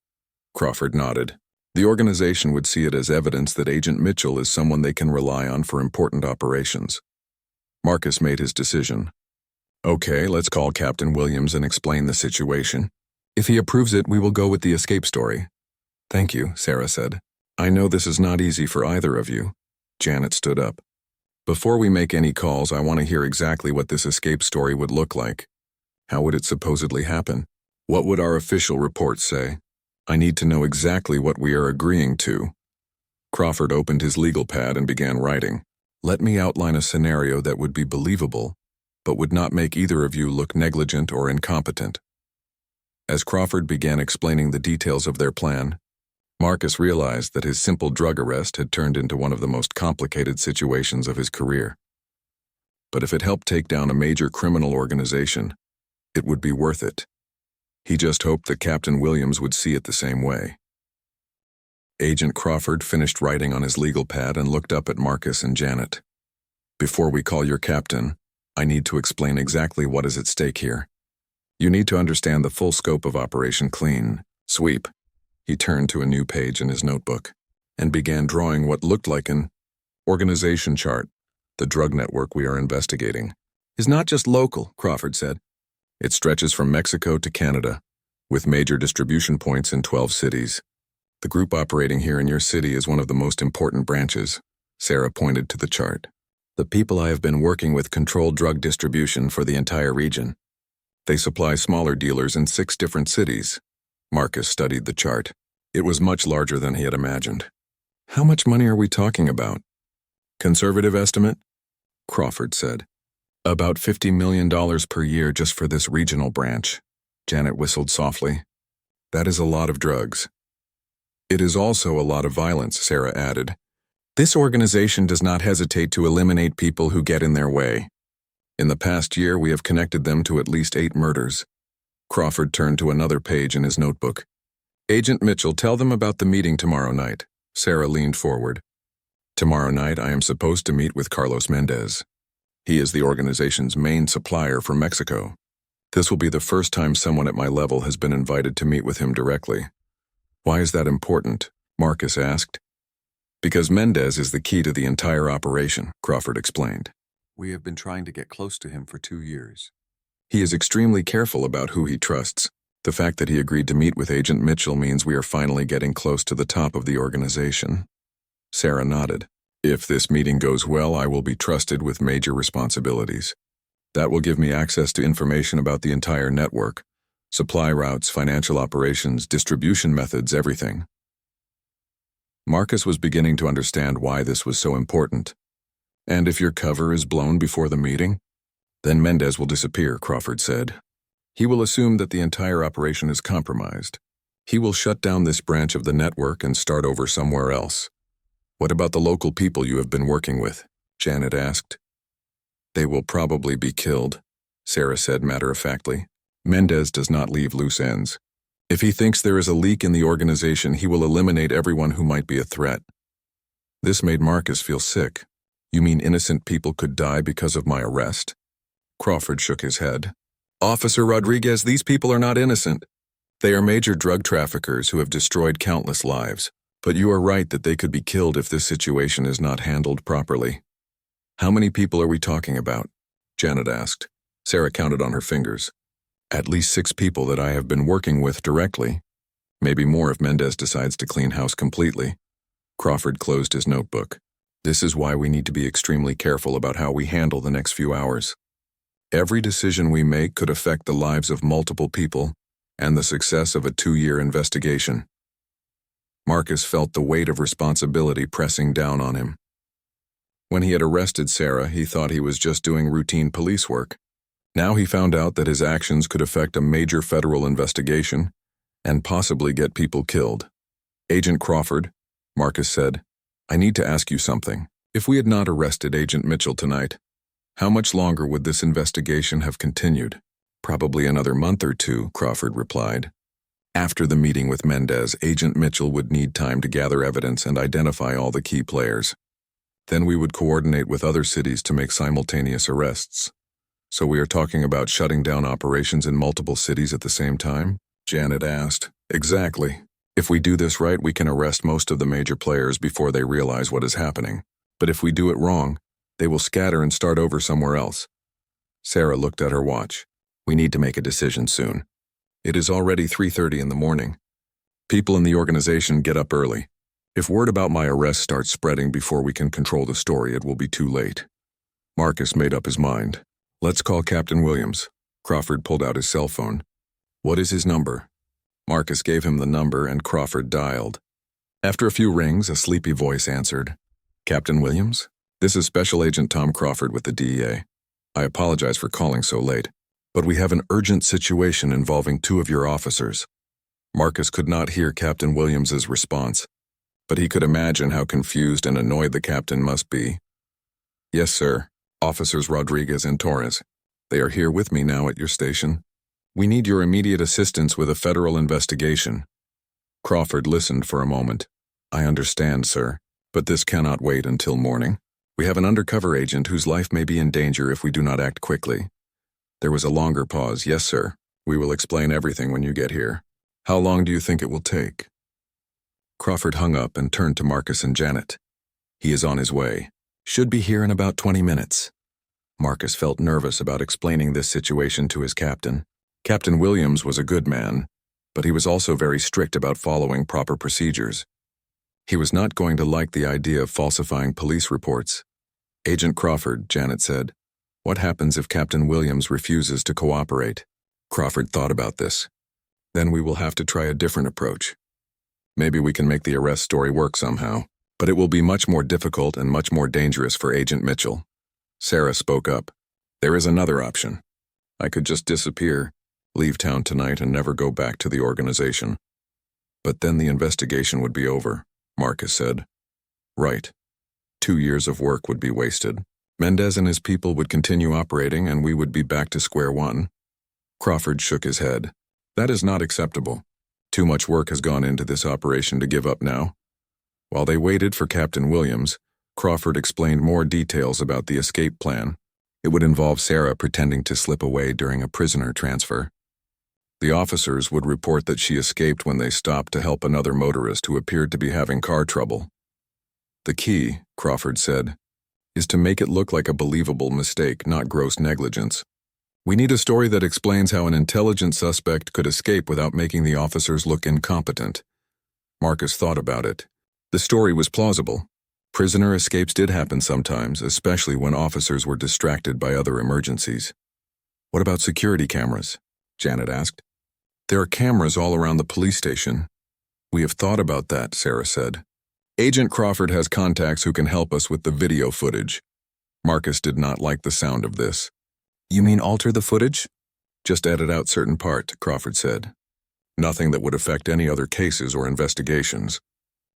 Crawford nodded. "The organization would see it as evidence that Agent Mitchell is someone they can rely on for important operations." Marcus made his decision. "Okay, let's call Captain Williams and explain the situation. If he approves it, we will go with the escape story." "Thank you," Sarah said. "I know this is not easy for either of you." Janet stood up. "Before we make any calls, I want to hear exactly what this escape story would look like. How would it supposedly happen? What would our official reports say? I need to know exactly what we are agreeing to." Crawford opened his legal pad and began writing. "Let me outline a scenario that would be believable, but would not make either of you look negligent or incompetent." As Crawford began explaining the details of their plan, Marcus realized that his simple drug arrest had turned into one of the most complicated situations of his career. But if it helped take down a major criminal organization, it would be worth it. He just hoped that Captain Williams would see it the same way. Agent Crawford finished writing on his legal pad and looked up at Marcus and Janet. "Before we call your captain, I need to explain exactly what is at stake here. You need to understand the full scope of Operation Clean Sweep." He turned to a new page in his notebook and began drawing what looked like an organization chart. "The drug network we are investigating is not just local," Crawford said. "It stretches from Mexico to Canada, with major distribution points in 12 cities. The group operating here in your city is one of the most important branches." Sarah pointed to the chart. "The people I have been working with control drug distribution for the entire region. They supply smaller dealers in 6 different cities." Marcus studied the chart. It was much larger than he had imagined. "How much money are we talking about?" "Conservative estimate?" Crawford said. "About $50 million per year just for this regional branch." Janet whistled softly. "That is a lot of drugs." "It is also a lot of violence," Sarah added. "This organization does not hesitate to eliminate people who get in their way. In the past year, we have connected them to at least 8 murders." Crawford turned to another page in his notebook. "Agent Mitchell, tell them about the meeting tomorrow night." Sarah leaned forward. "Tomorrow night, I am supposed to meet with Carlos Mendez. He is the organization's main supplier for Mexico. This will be the first time someone at my level has been invited to meet with him directly." "Why is that important?" Marcus asked. "Because Mendez is the key to the entire operation," Crawford explained. "We have been trying to get close to him for 2 years. He is extremely careful about who he trusts. The fact that he agreed to meet with Agent Mitchell means we are finally getting close to the top of the organization." Sarah nodded. "If this meeting goes well, I will be trusted with major responsibilities. That will give me access to information about the entire network, supply routes, financial operations, distribution methods, everything." Marcus was beginning to understand why this was so important. "And if your cover is blown before the meeting? Then Mendez will disappear," Crawford said. "He will assume that the entire operation is compromised. He will shut down this branch of the network and start over somewhere else." "What about the local people you have been working with?" Janet asked. "They will probably be killed," Sarah said matter-of-factly. "Mendez does not leave loose ends. If he thinks there is a leak in the organization, he will eliminate everyone who might be a threat." This made Marcus feel sick. "You mean innocent people could die because of my arrest?" Crawford shook his head. "Officer Rodriguez, these people are not innocent. They are major drug traffickers who have destroyed countless lives. But you are right that they could be killed if this situation is not handled properly." "How many people are we talking about?" Janet asked. Sarah counted on her fingers. "At least 6 people that I have been working with directly. Maybe more if Mendez decides to clean house completely." Crawford closed his notebook. "This is why we need to be extremely careful about how we handle the next few hours. Every decision we make could affect the lives of multiple people and the success of a 2-year investigation." Marcus felt the weight of responsibility pressing down on him. When he had arrested Sarah, he thought he was just doing routine police work. Now he found out that his actions could affect a major federal investigation and possibly get people killed. "Agent Crawford," Marcus said, "I need to ask you something. If we had not arrested Agent Mitchell tonight, how much longer would this investigation have continued?" "Probably another month or 2, Crawford replied. After the meeting with Mendez, Agent Mitchell would need time to gather evidence and identify all the key players. Then we would coordinate with other cities to make simultaneous arrests. So we are talking about shutting down operations in multiple cities at the same time? Janet asked. Exactly. If we do this right, we can arrest most of the major players before they realize what is happening. But if we do it wrong, they will scatter and start over somewhere else. Sarah looked at her watch. We need to make a decision soon. It is already 3:30 in the morning. People in the organization get up early. If word about my arrest starts spreading before we can control the story, it will be too late. Marcus made up his mind. Let's call Captain Williams. Crawford pulled out his cell phone. What is his number? Marcus gave him the number and Crawford dialed. After a few rings, a sleepy voice answered. Captain Williams? This is Special Agent Tom Crawford with the DEA. I apologize for calling so late, but we have an urgent situation involving 2 of your officers. Marcus could not hear Captain Williams's response, but he could imagine how confused and annoyed the captain must be. Yes, sir. Officers Rodriguez and Torres. They are here with me now at your station. We need your immediate assistance with a federal investigation. Crawford listened for a moment. I understand, sir, but this cannot wait until morning. We have an undercover agent whose life may be in danger if we do not act quickly. There was a longer pause. Yes, sir. We will explain everything when you get here. How long do you think it will take? Crawford hung up and turned to Marcus and Janet. He is on his way. Should be here in about 20 minutes. Marcus felt nervous about explaining this situation to his captain. Captain Williams was a good man, but he was also very strict about following proper procedures. He was not going to like the idea of falsifying police reports. Agent Crawford, Janet said, what happens if Captain Williams refuses to cooperate? Crawford thought about this. Then we will have to try a different approach. Maybe we can make the arrest story work somehow, but it will be much more difficult and much more dangerous for Agent Mitchell. Sarah spoke up. There is another option. I could just disappear, leave town tonight and never go back to the organization. But then the investigation would be over, Marcus said. Right. 2 years of work would be wasted. Mendez and his people would continue operating and we would be back to square one. Crawford shook his head. That is not acceptable. Too much work has gone into this operation to give up now. While they waited for Captain Williams, Crawford explained more details about the escape plan. It would involve Sarah pretending to slip away during a prisoner transfer. The officers would report that she escaped when they stopped to help another motorist who appeared to be having car trouble. The key, Crawford said, is to make it look like a believable mistake, not gross negligence. We need a story that explains how an intelligent suspect could escape without making the officers look incompetent. Marcus thought about it. The story was plausible. Prisoner escapes did happen sometimes, especially when officers were distracted by other emergencies. What about security cameras? Janet asked. There are cameras all around the police station. We have thought about that, Sarah said. Agent Crawford has contacts who can help us with the video footage. Marcus did not like the sound of this. You mean alter the footage? Just edit out certain parts, Crawford said. Nothing that would affect any other cases or investigations.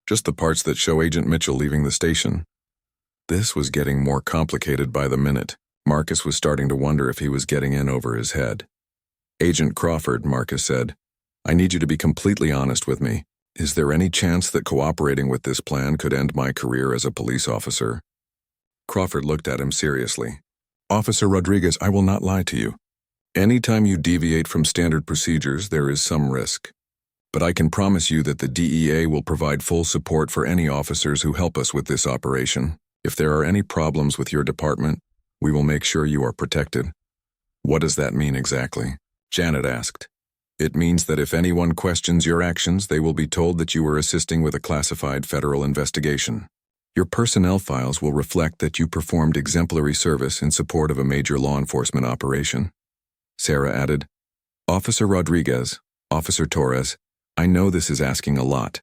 Just the parts that show Agent Mitchell leaving the station. This was getting more complicated by the minute. Marcus was starting to wonder if he was getting in over his head. Agent Crawford, Marcus said, I need you to be completely honest with me. Is there any chance that cooperating with this plan could end my career as a police officer? Crawford looked at him seriously. Officer Rodriguez, I will not lie to you. Anytime you deviate from standard procedures, there is some risk. But I can promise you that the DEA will provide full support for any officers who help us with this operation. If there are any problems with your department, we will make sure you are protected. What does that mean exactly? Janet asked. It means that if anyone questions your actions, they will be told that you are assisting with a classified federal investigation. Your personnel files will reflect that you performed exemplary service in support of a major law enforcement operation. Sarah added, Officer Rodriguez, Officer Torres, I know this is asking a lot,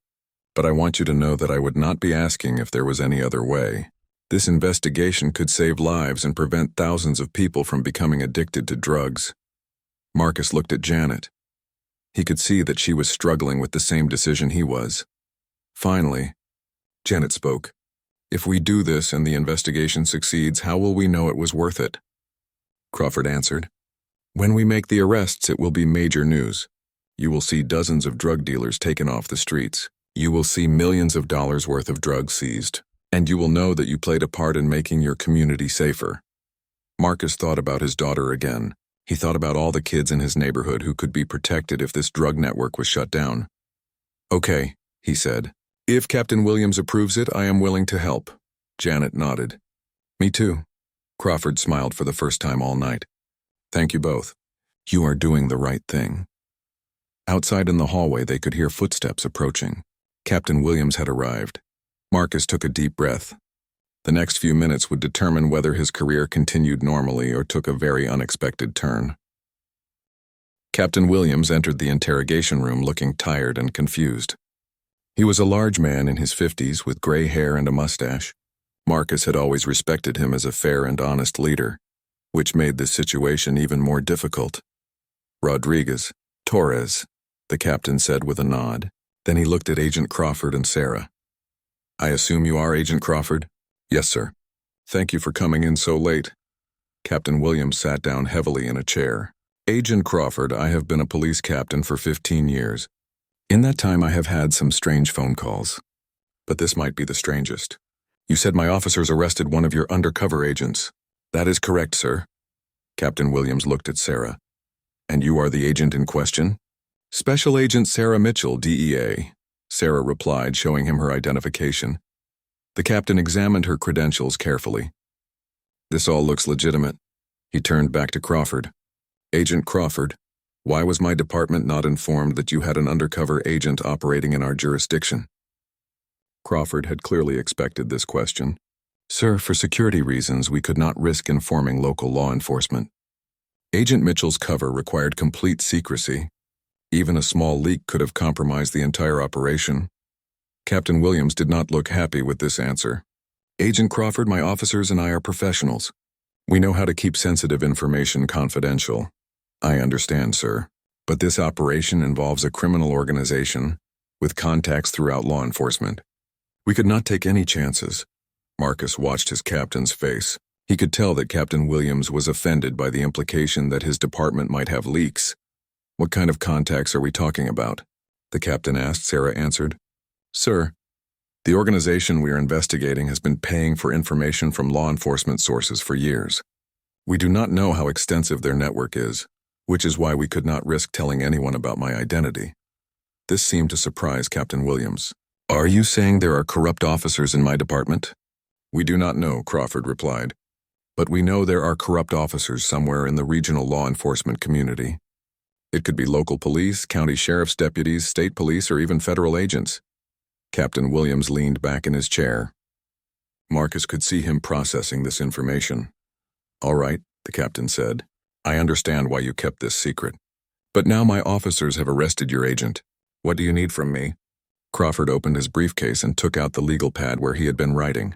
but I want you to know that I would not be asking if there was any other way. This investigation could save lives and prevent thousands of people from becoming addicted to drugs. Marcus looked at Janet. He could see that she was struggling with the same decision he was. Finally, Janet spoke. If we do this and the investigation succeeds, how will we know it was worth it? Crawford answered. When we make the arrests, it will be major news. You will see dozens of drug dealers taken off the streets. You will see millions of dollars worth of drugs seized. And you will know that you played a part in making your community safer. Marcus thought about his daughter again. He thought about all the kids in his neighborhood who could be protected if this drug network was shut down. "Okay," he said. "If Captain Williams approves it, I am willing to help." Janet nodded. "Me too." Crawford smiled for the first time all night. "Thank you both. You are doing the right thing." Outside in the hallway, they could hear footsteps approaching. Captain Williams had arrived. Marcus took a deep breath. The next few minutes would determine whether his career continued normally or took a very unexpected turn. Captain Williams entered the interrogation room looking tired and confused. He was a large man in his 50s with gray hair and a mustache. Marcus had always respected him as a fair and honest leader, which made this situation even more difficult. "Rodriguez, Torres," the captain said with a nod. Then he looked at Agent Crawford and Sarah. "I assume you are Agent Crawford?" "Yes, sir." "Thank you for coming in so late." Captain Williams sat down heavily in a chair. "Agent Crawford, I have been a police captain for 15 years. In that time I have had some strange phone calls. But this might be the strangest. You said my officers arrested one of your undercover agents." "That is correct, sir." Captain Williams looked at Sarah. "And you are the agent in question?" "Special Agent Sarah Mitchell, DEA," Sarah replied, showing him her identification. The captain examined her credentials carefully. "This all looks legitimate." He turned back to Crawford. "Agent Crawford, why was my department not informed that you had an undercover agent operating in our jurisdiction?" Crawford had clearly expected this question. "Sir, for security reasons, we could not risk informing local law enforcement. Agent Mitchell's cover required complete secrecy. Even a small leak could have compromised the entire operation." Captain Williams did not look happy with this answer. "Agent Crawford, my officers and I are professionals. We know how to keep sensitive information confidential." "I understand, sir. But this operation involves a criminal organization with contacts throughout law enforcement. We could not take any chances." Marcus watched his captain's face. He could tell that Captain Williams was offended by the implication that his department might have leaks. "What kind of contacts are we talking about?" the captain asked. Sarah answered. "Sir, the organization we are investigating has been paying for information from law enforcement sources for years. We do not know how extensive their network is, which is why we could not risk telling anyone about my identity." This seemed to surprise Captain Williams. "Are you saying there are corrupt officers in my department?" "We do not know," Crawford replied. "But we know there are corrupt officers somewhere in the regional law enforcement community. It could be local police, county sheriff's deputies, state police, or even federal agents." Captain Williams leaned back in his chair. Marcus could see him processing this information. "All right," the captain said. "I understand why you kept this secret. But now my officers have arrested your agent. What do you need from me?" Crawford opened his briefcase and took out the legal pad where he had been writing.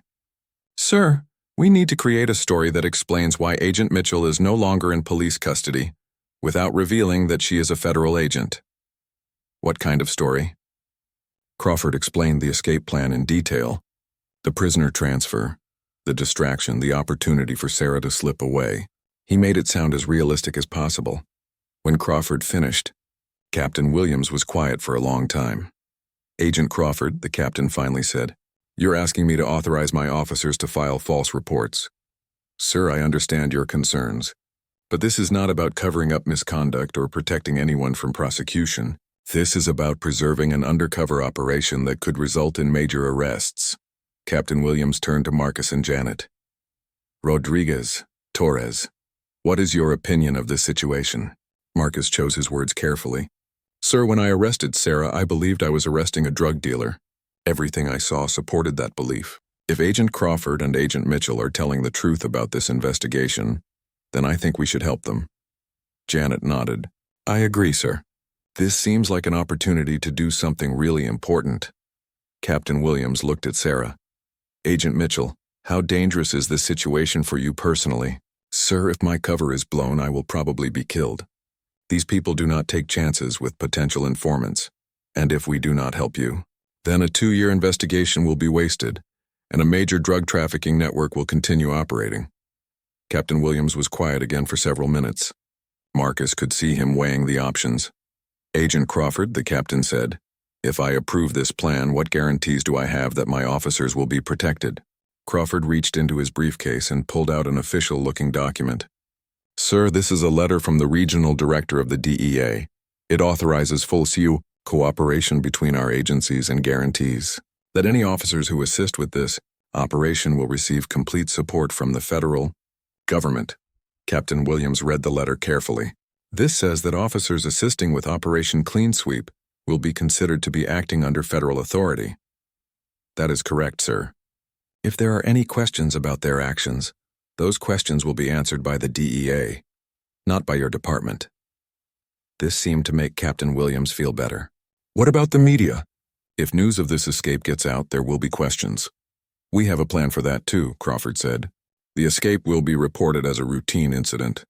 "Sir, we need to create a story that explains why Agent Mitchell is no longer in police custody, without revealing that she is a federal agent." "What kind of story?" Crawford explained the escape plan in detail. The prisoner transfer, the distraction, the opportunity for Sarah to slip away. He made it sound as realistic as possible. When Crawford finished, Captain Williams was quiet for a long time. "Agent Crawford," the captain finally said, "you're asking me to authorize my officers to file false reports. Sir, I understand your concerns. But this is not about covering up misconduct or protecting anyone from prosecution. This is about preserving an undercover operation that could result in major arrests." Captain Williams turned to Marcus and Janet. "Rodriguez, Torres, what is your opinion of this situation?" Marcus chose his words carefully. "Sir, when I arrested Sarah, I believed I was arresting a drug dealer. Everything I saw supported that belief. If Agent Crawford and Agent Mitchell are telling the truth about this investigation, then I think we should help them." Janet nodded. "I agree, sir. This seems like an opportunity to do something really important." Captain Williams looked at Sarah. "Agent Mitchell, how dangerous is this situation for you personally?" "Sir, if my cover is blown, I will probably be killed. These people do not take chances with potential informants. And if we do not help you, then a 2-year investigation will be wasted, and a major drug trafficking network will continue operating." Captain Williams was quiet again for several minutes. Marcus could see him weighing the options. Agent Crawford, the captain said, if I approve this plan, what guarantees do I have that my officers will be protected? Crawford reached into his briefcase and pulled out an official-looking document. Sir, this is a letter from the regional director of the DEA. It authorizes full cooperation between our agencies and guarantees that any officers who assist with this operation will receive complete support from the federal government. Captain Williams read the letter carefully. This says that officers assisting with Operation Clean Sweep will be considered to be acting under federal authority. That is correct, sir. If there are any questions about their actions, those questions will be answered by the DEA, not by your department. This seemed to make Captain Williams feel better. What about the media? If news of this escape gets out, there will be questions. We have a plan for that too, Crawford said. The escape will be reported as a routine incident.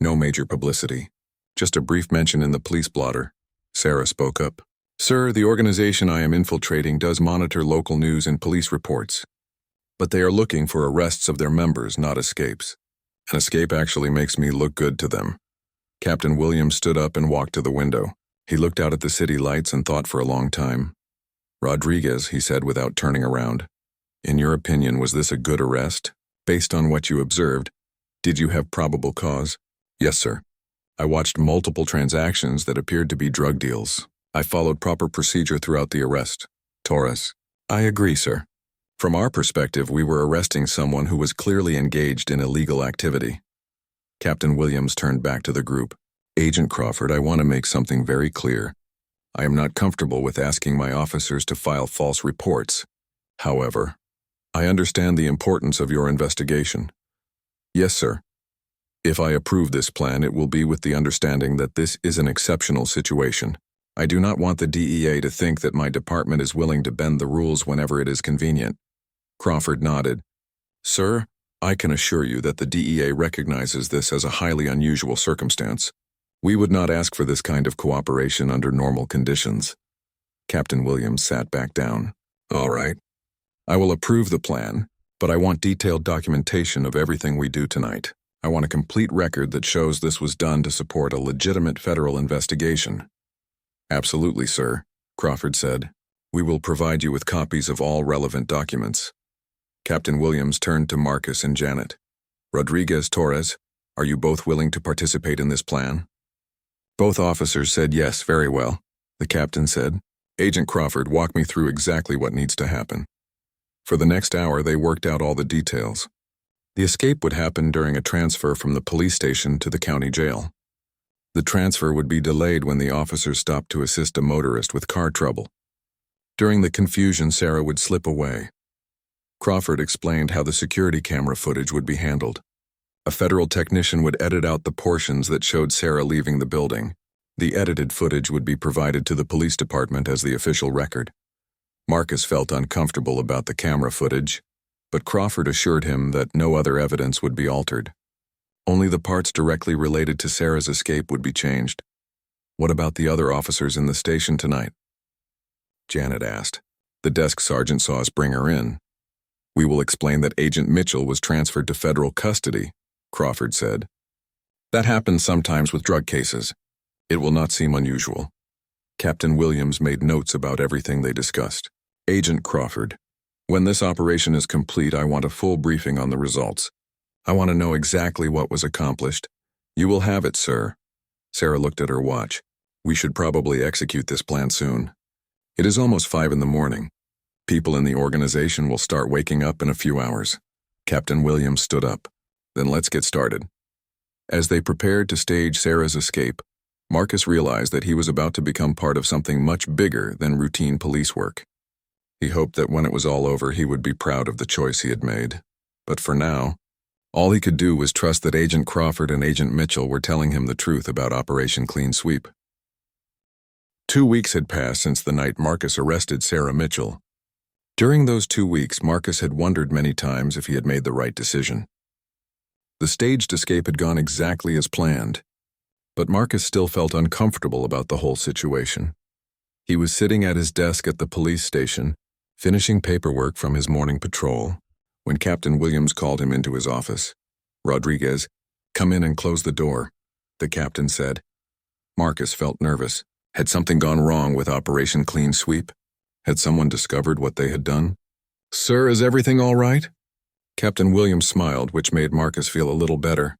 No major publicity. Just a brief mention in the police blotter. Sarah spoke up. Sir, the organization I am infiltrating does monitor local news and police reports. But they are looking for arrests of their members, not escapes. An escape actually makes me look good to them. Captain Williams stood up and walked to the window. He looked out at the city lights and thought for a long time. Rodriguez, he said without turning around. In your opinion, was this a good arrest? Based on what you observed, did you have probable cause? Yes, sir. I watched multiple transactions that appeared to be drug deals. I followed proper procedure throughout the arrest. Torres. I agree, sir. From our perspective, we were arresting someone who was clearly engaged in illegal activity. Captain Williams turned back to the group. Agent Crawford, I want to make something very clear. I am not comfortable with asking my officers to file false reports. However, I understand the importance of your investigation. Yes, sir. If I approve this plan, it will be with the understanding that this is an exceptional situation. I do not want the DEA to think that my department is willing to bend the rules whenever it is convenient. Crawford nodded. Sir, I can assure you that the DEA recognizes this as a highly unusual circumstance. We would not ask for this kind of cooperation under normal conditions. Captain Williams sat back down. All right. I will approve the plan, but I want detailed documentation of everything we do tonight. I want a complete record that shows this was done to support a legitimate federal investigation. Absolutely, sir, Crawford said. We will provide you with copies of all relevant documents. Captain Williams turned to Marcus and Janet. Rodriguez, Torres, are you both willing to participate in this plan? Both officers said yes, very well, the captain said. Agent Crawford, walk me through exactly what needs to happen. For the next hour, they worked out all the details. The escape would happen during a transfer from the police station to the county jail. The transfer would be delayed when the officers stopped to assist a motorist with car trouble. During the confusion, Sarah would slip away. Crawford explained how the security camera footage would be handled. A federal technician would edit out the portions that showed Sarah leaving the building. The edited footage would be provided to the police department as the official record. Marcus felt uncomfortable about the camera footage, but Crawford assured him that no other evidence would be altered. Only the parts directly related to Sarah's escape would be changed. What about the other officers in the station tonight? Janet asked. The desk sergeant saw us bring her in. We will explain that Agent Mitchell was transferred to federal custody, Crawford said. That happens sometimes with drug cases. It will not seem unusual. Captain Williams made notes about everything they discussed. Agent Crawford, when this operation is complete, I want a full briefing on the results. I want to know exactly what was accomplished. You will have it, sir. Sarah looked at her watch. We should probably execute this plan soon. It is almost 5 in the morning. People in the organization will start waking up in a few hours. Captain Williams stood up. Then let's get started. As they prepared to stage Sarah's escape, Marcus realized that he was about to become part of something much bigger than routine police work. He hoped that when it was all over, he would be proud of the choice he had made. But for now, all he could do was trust that Agent Crawford and Agent Mitchell were telling him the truth about Operation Clean Sweep. 2 weeks had passed since the night Marcus arrested Sarah Mitchell. During those 2 weeks, Marcus had wondered many times if he had made the right decision. The staged escape had gone exactly as planned, but Marcus still felt uncomfortable about the whole situation. He was sitting at his desk at the police station, finishing paperwork from his morning patrol, when Captain Williams called him into his office. Rodriguez, come in and close the door, the captain said. Marcus felt nervous. Had something gone wrong with Operation Clean Sweep? Had someone discovered what they had done? "Sir, is everything all right?" Captain Williams smiled, which made Marcus feel a little better.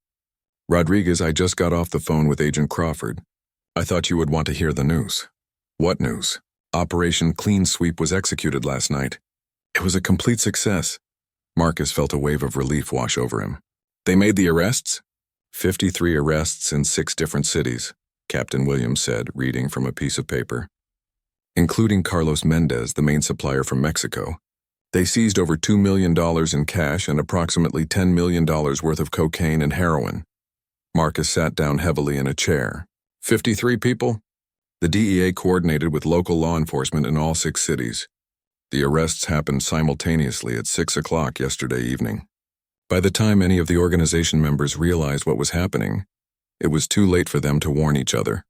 "Rodriguez, I just got off the phone with Agent Crawford. I thought you would want to hear the news." "What news?" "Operation Clean Sweep was executed last night. It was a complete success." Marcus felt a wave of relief wash over him. "They made the arrests?" 53 arrests in 6 different cities, Captain Williams said, reading from a piece of paper. "Including Carlos Mendez, the main supplier from Mexico. They seized over $2 million in cash and approximately $10 million worth of cocaine and heroin." Marcus sat down heavily in a chair. 53 people? The DEA coordinated with local law enforcement in all 6 cities. The arrests happened simultaneously at 6 o'clock yesterday evening. By the time any of the organization members realized what was happening, it was too late for them to warn each other.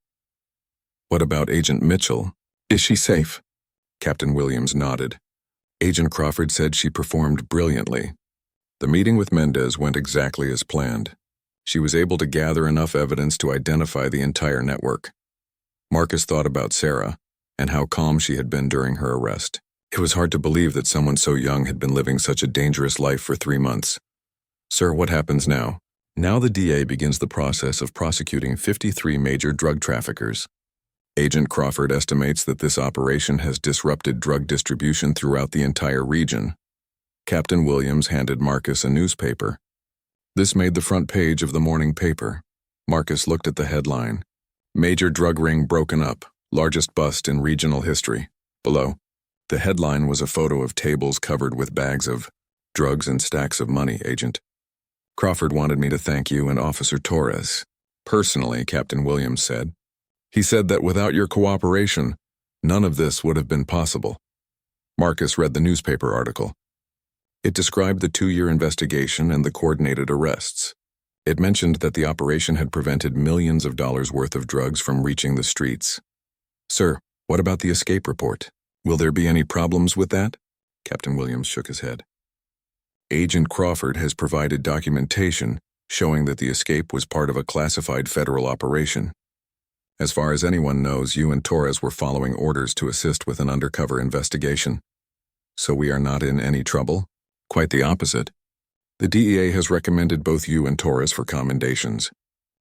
"What about Agent Mitchell? Is she safe?" Captain Williams nodded. "Agent Crawford said she performed brilliantly. The meeting with Mendez went exactly as planned. She was able to gather enough evidence to identify the entire network." Marcus thought about Sarah and how calm she had been during her arrest. It was hard to believe that someone so young had been living such a dangerous life for 3 months. "Sir, what happens now?" "Now the DA begins the process of prosecuting 53 major drug traffickers. Agent Crawford estimates that this operation has disrupted drug distribution throughout the entire region." Captain Williams handed Marcus a newspaper. This made the front page of the morning paper. Marcus looked at the headline. "Major drug ring broken up, largest bust in regional history." Below, the headline was a photo of tables covered with bags of drugs and stacks of money, Agent. "Crawford wanted me to thank you and Officer Torres personally," Captain Williams said. "He said that without your cooperation, none of this would have been possible." Marcus read the newspaper article. It described the 2-year investigation and the coordinated arrests. It mentioned that the operation had prevented millions of dollars worth of drugs from reaching the streets. "Sir, what about the escape report? Will there be any problems with that?" Captain Williams shook his head. "Agent Crawford has provided documentation showing that the escape was part of a classified federal operation. As far as anyone knows, you and Torres were following orders to assist with an undercover investigation. So we are not in any trouble? Quite the opposite. The DEA has recommended both you and Torres for commendations.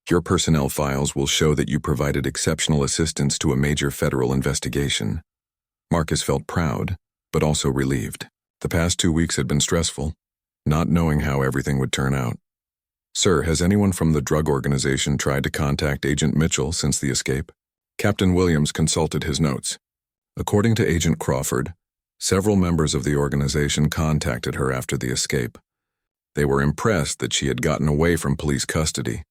Your personnel files will show that you provided exceptional assistance to a major federal investigation." Marcus felt proud, but also relieved. The past 2 weeks had been stressful, not knowing how everything would turn out. "Sir, has anyone from the drug organization tried to contact Agent Mitchell since the escape?" Captain Williams consulted his notes. According to Agent Crawford, several members of the organization contacted her after the escape. They were impressed that she had gotten away from police custody.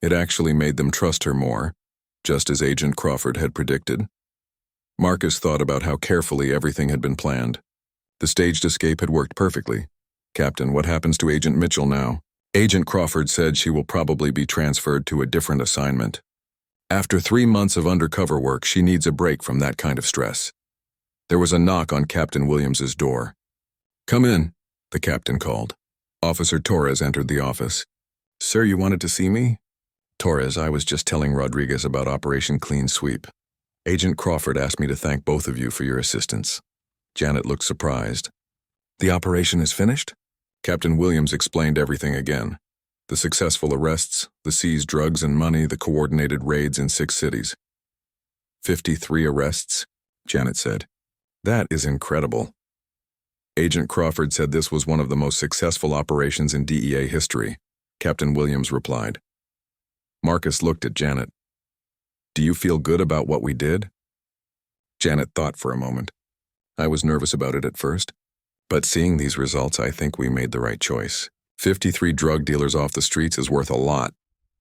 It actually made them trust her more, just as Agent Crawford had predicted. Marcus thought about how carefully everything had been planned. The staged escape had worked perfectly. "Captain, what happens to Agent Mitchell now?" Agent Crawford said she will probably be transferred to a different assignment. After 3 months of undercover work, she needs a break from that kind of stress. There was a knock on Captain Williams's door. "Come in," the captain called. Officer Torres entered the office. "Sir, you wanted to see me?" "Torres, I was just telling Rodriguez about Operation Clean Sweep. Agent Crawford asked me to thank both of you for your assistance." Janet looked surprised. "The operation is finished?" Captain Williams explained everything again. The successful arrests, the seized drugs and money, the coordinated raids in 6 cities. 53 arrests, Janet said. "That is incredible." Agent Crawford said this was one of the most successful operations in DEA history, Captain Williams replied. Marcus looked at Janet. "Do you feel good about what we did?" Janet thought for a moment. "I was nervous about it at first, but seeing these results, I think we made the right choice. 53 drug dealers off the streets is worth a lot."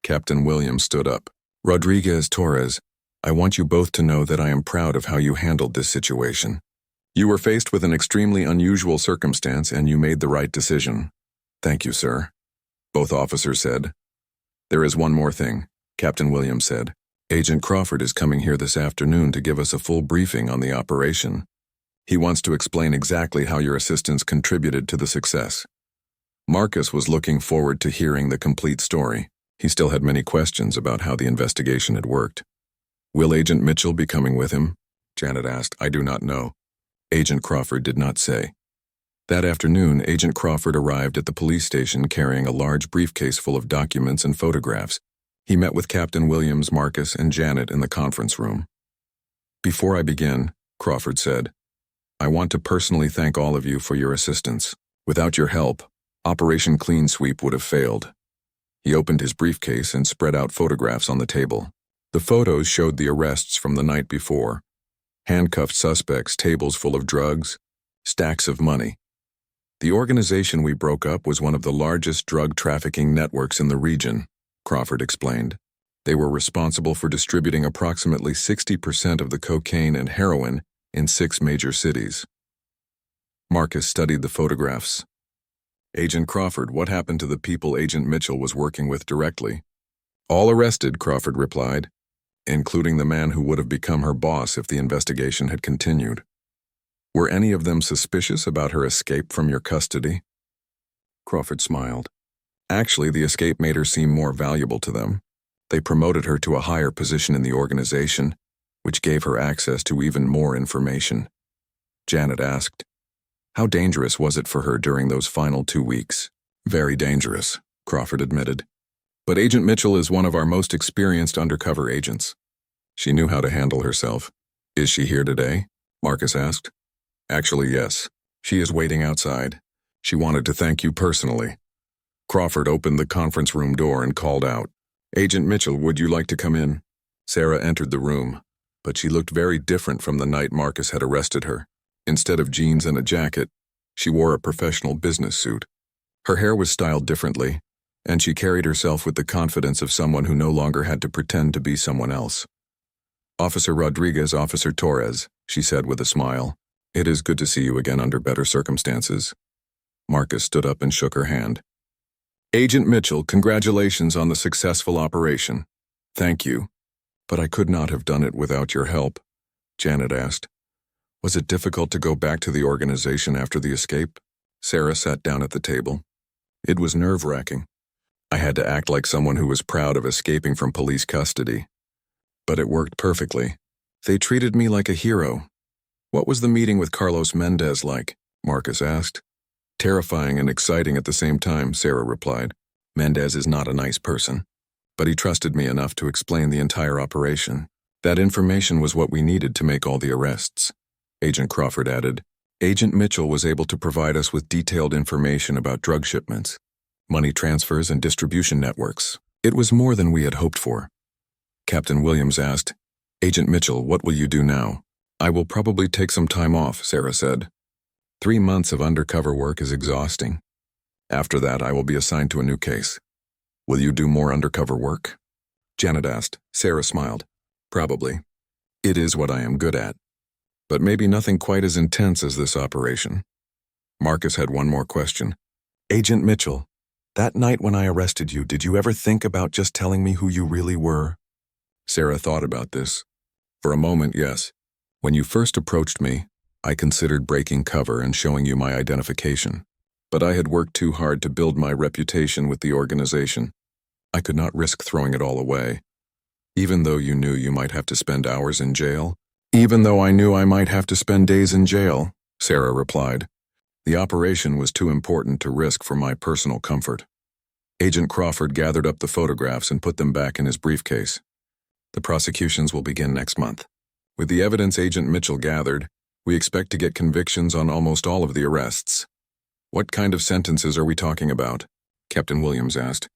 Captain Williams stood up. "Rodriguez, Torres, I want you both to know that I am proud of how you handled this situation. You were faced with an extremely unusual circumstance and you made the right decision." "Thank you, sir," both officers said. "There is one more thing," Captain Williams said. "Agent Crawford is coming here this afternoon to give us a full briefing on the operation. He wants to explain exactly how your assistance contributed to the success." Marcus was looking forward to hearing the complete story. He still had many questions about how the investigation had worked. Will Agent Mitchell be coming with him? Janet asked. I do not know. Agent Crawford did not say. That afternoon, Agent Crawford arrived at the police station carrying a large briefcase full of documents and photographs. He met with Captain Williams, Marcus, and Janet in the conference room. Before I begin, Crawford said, I want to personally thank all of you for your assistance. Without your help, Operation Clean Sweep would have failed. He opened his briefcase and spread out photographs on the table. The photos showed the arrests from the night before. Handcuffed suspects, tables full of drugs, stacks of money. The organization we broke up was one of the largest drug trafficking networks in the region, Crawford explained. They were responsible for distributing approximately 60% of the cocaine and heroin in 6 major cities. Marcus studied the photographs. Agent Crawford, what happened to the people Agent Mitchell was working with directly? All arrested, Crawford replied, including the man who would have become her boss if the investigation had continued. Were any of them suspicious about her escape from your custody? Crawford smiled. Actually, the escape made her seem more valuable to them. They promoted her to a higher position in the organization, which gave her access to even more information. Janet asked, how dangerous was it for her during those final 2 weeks? Very dangerous, Crawford admitted. But Agent Mitchell is one of our most experienced undercover agents. She knew how to handle herself. Is she here today? Marcus asked. Actually, yes. She is waiting outside. She wanted to thank you personally. Crawford opened the conference room door and called out, Agent Mitchell, would you like to come in? Sarah entered the room, but she looked very different from the night Marcus had arrested her. Instead of jeans and a jacket, she wore a professional business suit. Her hair was styled differently, and she carried herself with the confidence of someone who no longer had to pretend to be someone else. Officer Rodriguez, Officer Torres, she said with a smile. It is good to see you again under better circumstances. Marcus stood up and shook her hand. Agent Mitchell, congratulations on the successful operation. Thank you. But I could not have done it without your help, Janet asked. Was it difficult to go back to the organization after the escape? Sarah sat down at the table. It was nerve-wracking. I had to act like someone who was proud of escaping from police custody. But it worked perfectly. They treated me like a hero. What was the meeting with Carlos Mendez like? Marcus asked. Terrifying and exciting at the same time, Sarah replied. Mendez is not a nice person, but he trusted me enough to explain the entire operation. That information was what we needed to make all the arrests. Agent Crawford added. Agent Mitchell was able to provide us with detailed information about drug shipments, money transfers, and distribution networks. It was more than we had hoped for. Captain Williams asked, Agent Mitchell, what will you do now? I will probably take some time off, Sarah said. 3 months of undercover work is exhausting. After that, I will be assigned to a new case. Will you do more undercover work? Janet asked. Sarah smiled. Probably. It is what I am good at. But maybe nothing quite as intense as this operation. Marcus had one more question. Agent Mitchell, that night when I arrested you, did you ever think about just telling me who you really were? Sarah thought about this. For a moment, yes. When you first approached me, I considered breaking cover and showing you my identification. But I had worked too hard to build my reputation with the organization. I could not risk throwing it all away. Even though you knew you might have to spend hours in jail, even though I knew I might have to spend days in jail, Sarah replied. The operation was too important to risk for my personal comfort. Agent Crawford gathered up the photographs and put them back in his briefcase. The prosecutions will begin next month. With the evidence Agent Mitchell gathered, we expect to get convictions on almost all of the arrests. What kind of sentences are we talking about? Captain Williams asked.